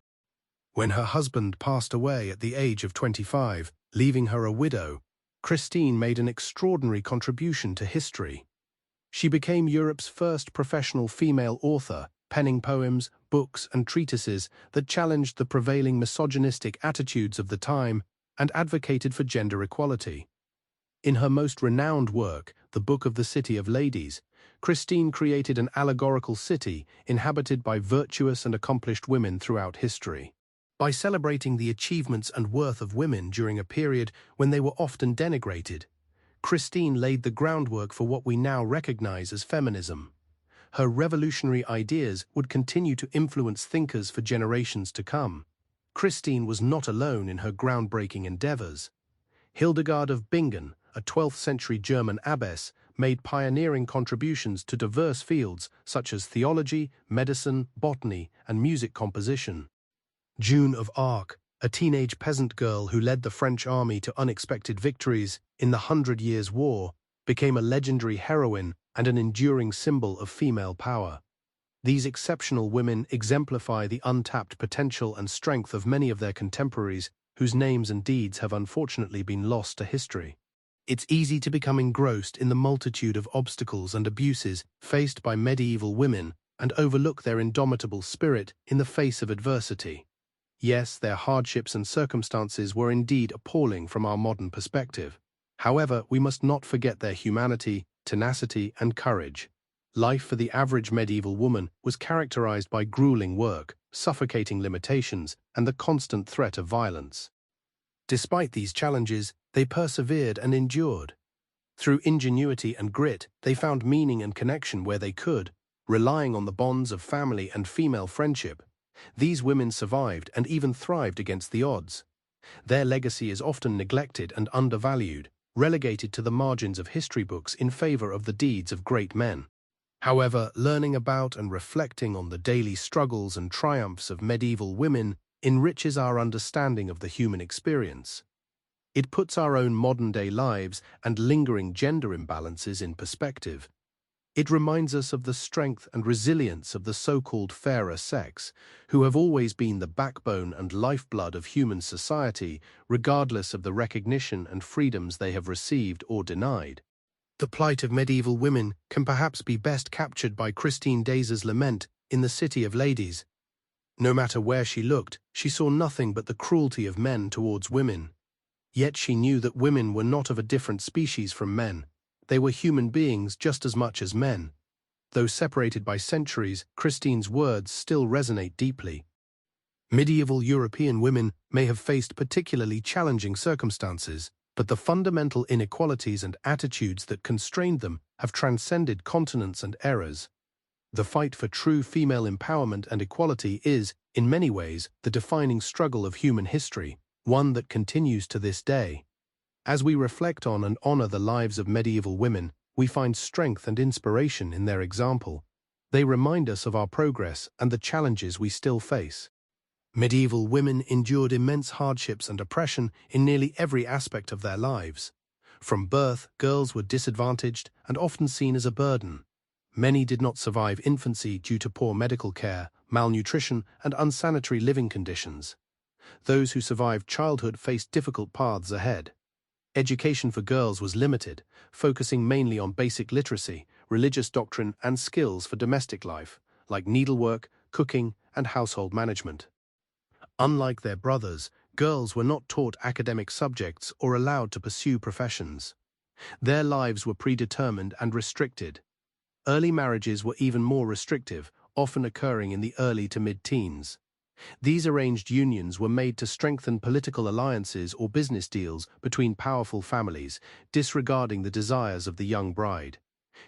When her husband passed away at the age of 25, leaving her a widow, Christine made an extraordinary contribution to history. She became Europe's first professional female author, penning poems, books, and treatises that challenged the prevailing misogynistic attitudes of the time and advocated for gender equality. In her most renowned work, The Book of the City of Ladies, Christine created an allegorical city inhabited by virtuous and accomplished women throughout history. By celebrating the achievements and worth of women during a period when they were often denigrated, Christine laid the groundwork for what we now recognize as feminism. Her revolutionary ideas would continue to influence thinkers for generations to come. Christine was not alone in her groundbreaking endeavors. Hildegard of Bingen, a 12th-century German abbess, made pioneering contributions to diverse fields such as theology, medicine, botany, and music composition. Joan of Arc, a teenage peasant girl who led the French army to unexpected victories in the 100 Years' War, became a legendary heroine and an enduring symbol of female power. These exceptional women exemplify the untapped potential and strength of many of their contemporaries whose names and deeds have unfortunately been lost to history. It's easy to become engrossed in the multitude of obstacles and abuses faced by medieval women and overlook their indomitable spirit in the face of adversity. Yes, their hardships and circumstances were indeed appalling from our modern perspective. However, we must not forget their humanity, tenacity, and courage. Life for the average medieval woman was characterized by grueling work, suffocating limitations, and the constant threat of violence. Despite these challenges, they persevered and endured. Through ingenuity and grit, they found meaning and connection where they could, relying on the bonds of family and female friendship. These women survived and even thrived against the odds. Their legacy is often neglected and undervalued, relegated to the margins of history books in favor of the deeds of great men. However, learning about and reflecting on the daily struggles and triumphs of medieval women enriches our understanding of the human experience. It puts our own modern-day lives and lingering gender imbalances in perspective. It reminds us of the strength and resilience of the so-called fairer sex, who have always been the backbone and lifeblood of human society, regardless of the recognition and freedoms they have received or denied. The plight of medieval women can perhaps be best captured by Christine Daise's lament in The City of Ladies. No matter where she looked, she saw nothing but the cruelty of men towards women. Yet she knew that women were not of a different species from men. They were human beings just as much as men. Though separated by centuries, Christine's words still resonate deeply. Medieval European women may have faced particularly challenging circumstances, but the fundamental inequalities and attitudes that constrained them have transcended continents and eras. The fight for true female empowerment and equality is, in many ways, the defining struggle of human history, one that continues to this day. As we reflect on and honor the lives of medieval women, we find strength and inspiration in their example. They remind us of our progress and the challenges we still face. Medieval women endured immense hardships and oppression in nearly every aspect of their lives. From birth, girls were disadvantaged and often seen as a burden. Many did not survive infancy due to poor medical care, malnutrition, and unsanitary living conditions. Those who survived childhood faced difficult paths ahead. Education for girls was limited, focusing mainly on basic literacy, religious doctrine, and skills for domestic life, like needlework, cooking, and household management. Unlike their brothers, girls were not taught academic subjects or allowed to pursue professions. Their lives were predetermined and restricted. Early marriages were even more restrictive, often occurring in the early to mid-teens. These arranged unions were made to strengthen political alliances or business deals between powerful families, disregarding the desires of the young bride.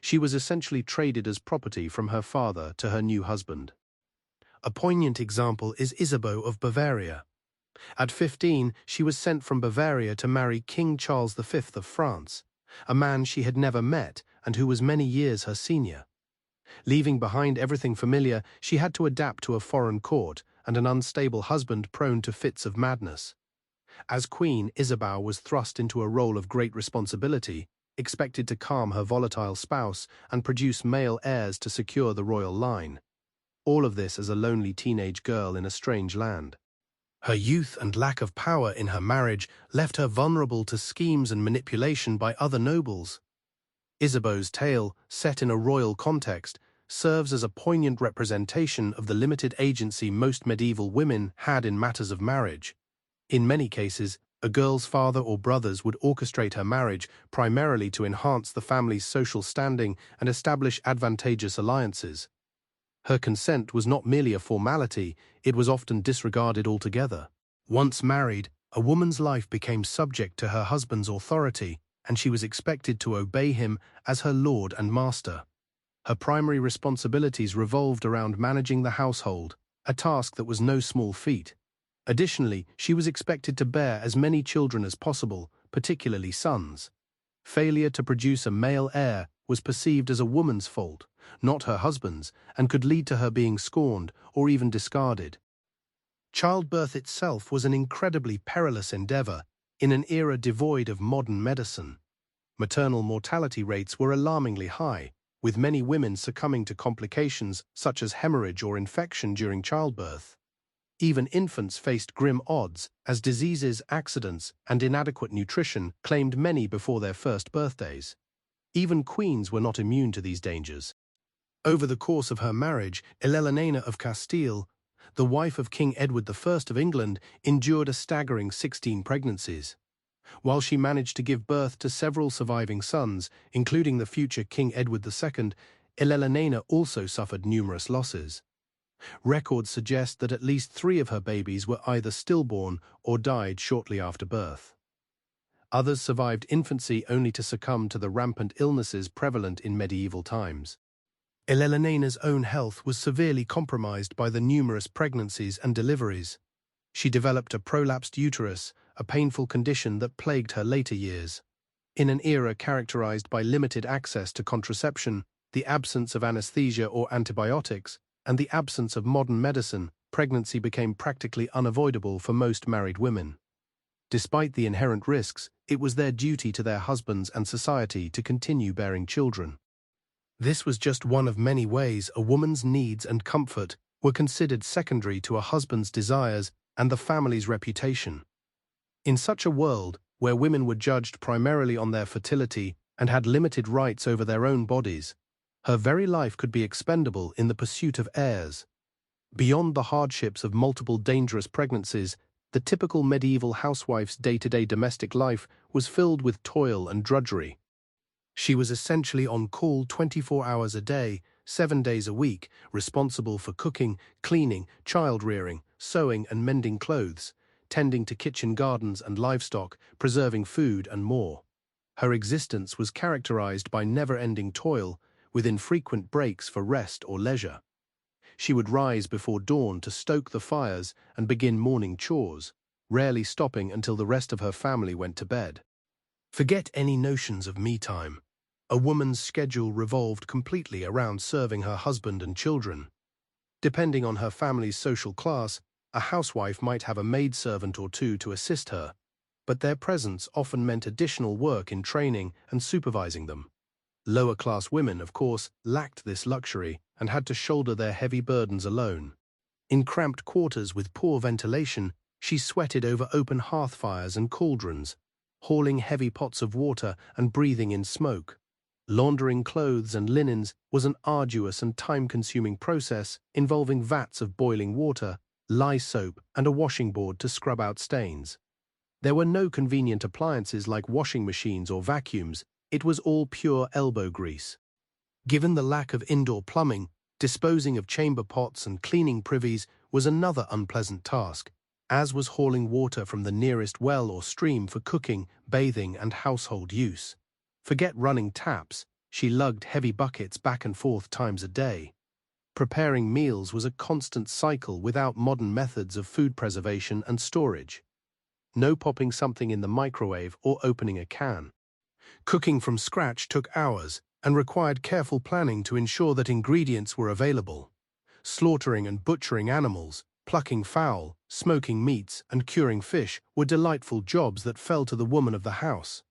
She was essentially traded as property from her father to her new husband. A poignant example is Isabeau of Bavaria. At 15, she was sent from Bavaria to marry King Charles V of France, a man she had never met and who was many years her senior. Leaving behind everything familiar, she had to adapt to a foreign court and an unstable husband prone to fits of madness. As queen, Isabeau was thrust into a role of great responsibility, expected to calm her volatile spouse and produce male heirs to secure the royal line. All of this as a lonely teenage girl in a strange land. Her youth and lack of power in her marriage left her vulnerable to schemes and manipulation by other nobles. Isabeau's tale, set in a royal context, serves as a poignant representation of the limited agency most medieval women had in matters of marriage. In many cases, a girl's father or brothers would orchestrate her marriage primarily to enhance the family's social standing and establish advantageous alliances. Her consent was not merely a formality, it was often disregarded altogether. Once married, a woman's life became subject to her husband's authority, and she was expected to obey him as her lord and master. Her primary responsibilities revolved around managing the household, a task that was no small feat. Additionally, she was expected to bear as many children as possible, particularly sons. Failure to produce a male heir was perceived as a woman's fault, not her husband's, and could lead to her being scorned or even discarded. Childbirth itself was an incredibly perilous endeavor in an era devoid of modern medicine. Maternal mortality rates were alarmingly high, with many women succumbing to complications such as hemorrhage or infection during childbirth. Even infants faced grim odds, as diseases, accidents, and inadequate nutrition claimed many before their first birthdays. Even queens were not immune to these dangers. Over the course of her marriage, Helena of Castile, the wife of King Edward I of England, endured a staggering 16 pregnancies. While she managed to give birth to several surviving sons, including the future King Edward II, Helena also suffered numerous losses. Records suggest that at least 3 of her babies were either stillborn or died shortly after birth. Others survived infancy only to succumb to the rampant illnesses prevalent in medieval times. Helena's own health was severely compromised by the numerous pregnancies and deliveries. She developed a prolapsed uterus, a painful condition that plagued her later years. In an era characterized by limited access to contraception, the absence of anesthesia or antibiotics, and the absence of modern medicine, pregnancy became practically unavoidable for most married women. Despite the inherent risks, it was their duty to their husbands and society to continue bearing children. This was just one of many ways a woman's needs and comfort were considered secondary to a husband's desires and the family's reputation. In such a world, where women were judged primarily on their fertility and had limited rights over their own bodies, her very life could be expendable in the pursuit of heirs. Beyond the hardships of multiple dangerous pregnancies, the typical medieval housewife's day-to-day domestic life was filled with toil and drudgery. She was essentially on call 24 hours a day, 7 days a week, responsible for cooking, cleaning, child-rearing, sewing and mending clothes, tending to kitchen gardens and livestock, preserving food and more. Her existence was characterized by never-ending toil, with infrequent breaks for rest or leisure. She would rise before dawn to stoke the fires and begin morning chores, rarely stopping until the rest of her family went to bed. Forget any notions of me-time. A woman's schedule revolved completely around serving her husband and children. Depending on her family's social class, a housewife might have a maidservant or two to assist her, but their presence often meant additional work in training and supervising them. Lower-class women, of course, lacked this luxury and had to shoulder their heavy burdens alone. In cramped quarters with poor ventilation, she sweated over open hearth fires and cauldrons, hauling heavy pots of water and breathing in smoke. Laundering clothes and linens was an arduous and time-consuming process involving vats of boiling water, lye soap, and a washing board to scrub out stains. There were no convenient appliances like washing machines or vacuums. It was all pure elbow grease. Given the lack of indoor plumbing, disposing of chamber pots and cleaning privies was another unpleasant task, as was hauling water from the nearest well or stream for cooking, bathing, and household use. Forget running taps, she lugged heavy buckets back and forth times a day. Preparing meals was a constant cycle without modern methods of food preservation and storage. No popping something in the microwave or opening a can. Cooking from scratch took hours and required careful planning to ensure that ingredients were available. Slaughtering and butchering animals, plucking fowl, smoking meats, and curing fish were delightful jobs that fell to the woman of the house.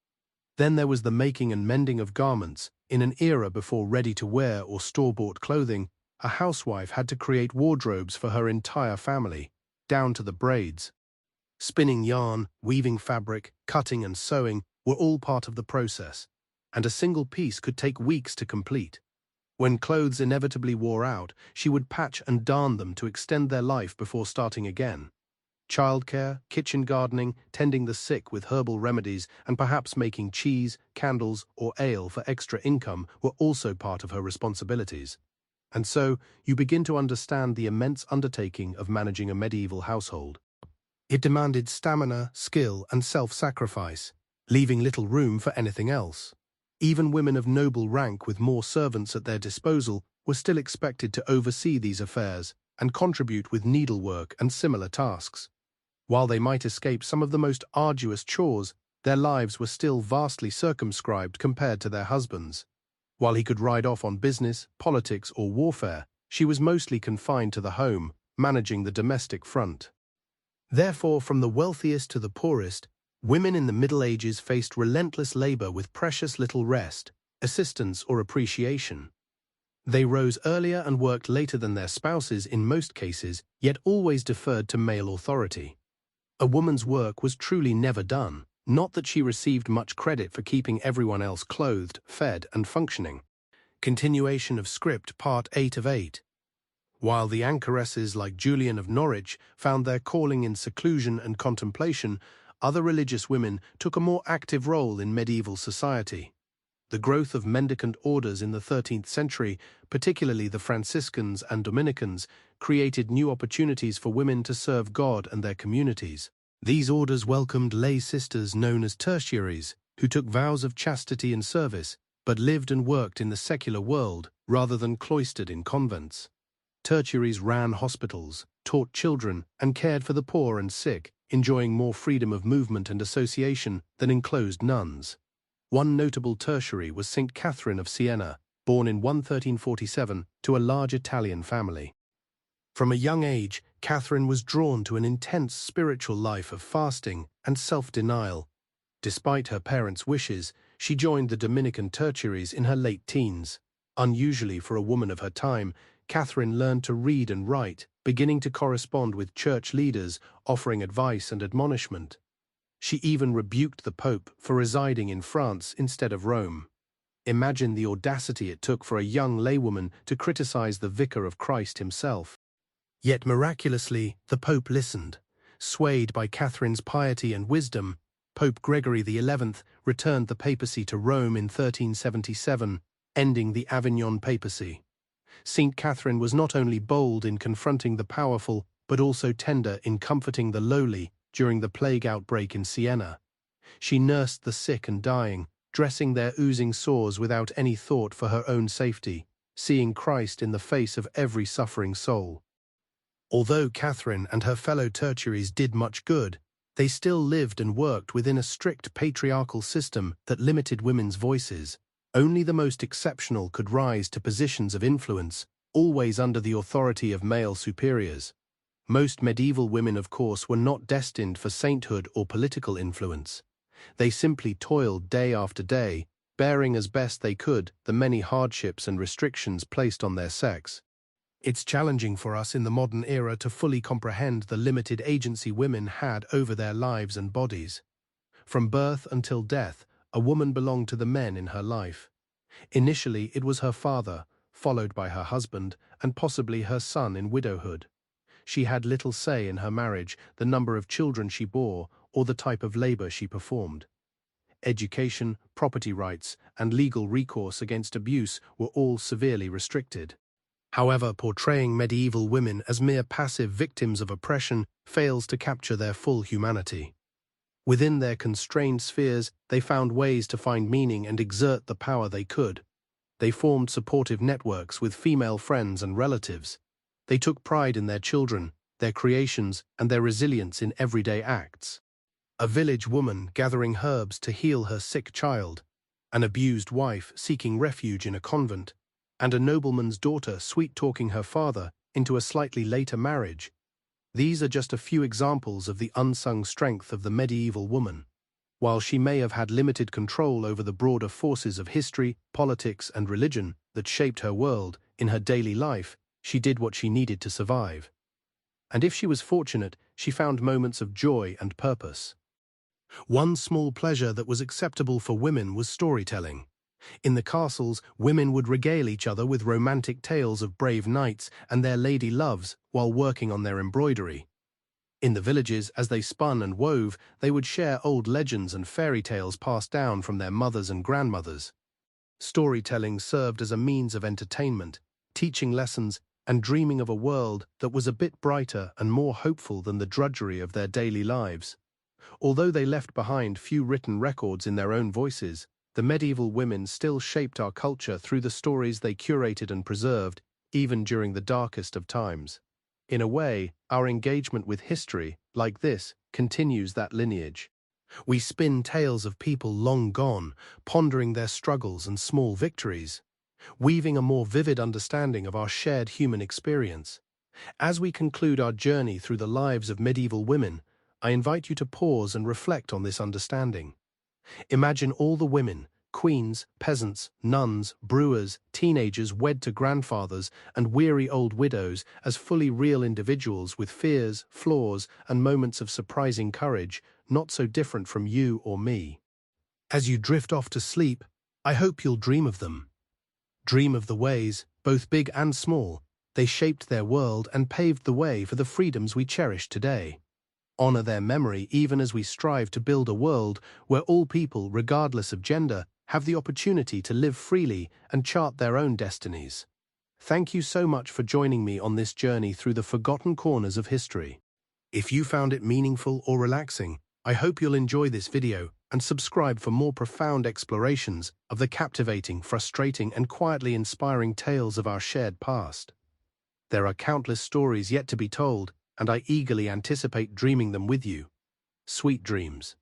Then there was the making and mending of garments. In an era before ready-to-wear or store-bought clothing, a housewife had to create wardrobes for her entire family, down to the braids. Spinning yarn, weaving fabric, cutting and sewing were all part of the process, and a single piece could take weeks to complete. When clothes inevitably wore out, she would patch and darn them to extend their life before starting again. Childcare, kitchen gardening, tending the sick with herbal remedies, and perhaps making cheese, candles, or ale for extra income were also part of her responsibilities. And so, you begin to understand the immense undertaking of managing a medieval household. It demanded stamina, skill, and self-sacrifice, leaving little room for anything else. Even women of noble rank with more servants at their disposal were still expected to oversee these affairs and contribute with needlework and similar tasks. While they might escape some of the most arduous chores, their lives were still vastly circumscribed compared to their husbands. While he could ride off on business, politics, or warfare, she was mostly confined to the home, managing the domestic front. Therefore, from the wealthiest to the poorest, women in the Middle Ages faced relentless labor with precious little rest, assistance, or appreciation. They rose earlier and worked later than their spouses in most cases, yet always deferred to male authority. A woman's work was truly never done, not that she received much credit for keeping everyone else clothed, fed, and functioning. Continuation of script, part 8 of 8. While the anchoresses like Julian of Norwich found their calling in seclusion and contemplation, other religious women took a more active role in medieval society. The growth of mendicant orders in the 13th century, particularly the Franciscans and Dominicans, created new opportunities for women to serve God and their communities. These orders welcomed lay sisters known as tertiaries, who took vows of chastity and service, but lived and worked in the secular world rather than cloistered in convents. Tertiaries ran hospitals, taught children, and cared for the poor and sick, enjoying more freedom of movement and association than enclosed nuns. One notable tertiary was St. Catherine of Siena, born in 1347 to a large Italian family. From a young age, Catherine was drawn to an intense spiritual life of fasting, and self-denial. Despite her parents' wishes, she joined the Dominican tertiaries in her late teens. Unusually for a woman of her time, Catherine learned to read and write, beginning to correspond with church leaders, offering advice and admonishment. She even rebuked the Pope for residing in France instead of Rome. Imagine the audacity it took for a young laywoman to criticize the Vicar of Christ himself. Yet miraculously, the Pope listened. Swayed by Catherine's piety and wisdom, Pope Gregory XI returned the papacy to Rome in 1377, ending the Avignon papacy. Saint Catherine was not only bold in confronting the powerful, but also tender in comforting the lowly during the plague outbreak in Siena. She nursed the sick and dying, dressing their oozing sores without any thought for her own safety, seeing Christ in the face of every suffering soul. Although Catherine and her fellow tertiaries did much good, they still lived and worked within a strict patriarchal system that limited women's voices. Only the most exceptional could rise to positions of influence, always under the authority of male superiors. Most medieval women, of course, were not destined for sainthood or political influence. They simply toiled day after day, bearing as best they could the many hardships and restrictions placed on their sex. It's challenging for us in the modern era to fully comprehend the limited agency women had over their lives and bodies. From birth until death, a woman belonged to the men in her life. Initially, it was her father, followed by her husband, and possibly her son in widowhood. She had little say in her marriage, the number of children she bore, or the type of labor she performed. Education, property rights, and legal recourse against abuse were all severely restricted. However, portraying medieval women as mere passive victims of oppression fails to capture their full humanity. Within their constrained spheres, they found ways to find meaning and exert the power they could. They formed supportive networks with female friends and relatives. They took pride in their children, their creations, and their resilience in everyday acts. A village woman gathering herbs to heal her sick child, an abused wife seeking refuge in a convent, and a nobleman's daughter sweet-talking her father into a slightly later marriage. These are just a few examples of the unsung strength of the medieval woman. While she may have had limited control over the broader forces of history, politics, and religion that shaped her world, in her daily life, she did what she needed to survive. And if she was fortunate, she found moments of joy and purpose. One small pleasure that was acceptable for women was storytelling. In the castles, women would regale each other with romantic tales of brave knights and their lady loves while working on their embroidery. In the villages, as they spun and wove, they would share old legends and fairy tales passed down from their mothers and grandmothers. Storytelling served as a means of entertainment, teaching lessons, and dreaming of a world that was a bit brighter and more hopeful than the drudgery of their daily lives. Although they left behind few written records in their own voices, the medieval women still shaped our culture through the stories they curated and preserved, even during the darkest of times. In a way, our engagement with history, like this, continues that lineage. We spin tales of people long gone, pondering their struggles and small victories, weaving a more vivid understanding of our shared human experience. As we conclude our journey through the lives of medieval women, I invite you to pause and reflect on this understanding. Imagine all the women, queens, peasants, nuns, brewers, teenagers wed to grandfathers, and weary old widows as fully real individuals with fears, flaws, and moments of surprising courage, not so different from you or me. As you drift off to sleep, I hope you'll dream of them. Dream of the ways, both big and small, they shaped their world and paved the way for the freedoms we cherish today. Honor their memory even as we strive to build a world where all people, regardless of gender, have the opportunity to live freely and chart their own destinies. Thank you so much for joining me on this journey through the forgotten corners of history. If you found it meaningful or relaxing, I hope you'll enjoy this video and subscribe for more profound explorations of the captivating, frustrating, and quietly inspiring tales of our shared past. There are countless stories yet to be told, and I eagerly anticipate dreaming them with you. Sweet dreams.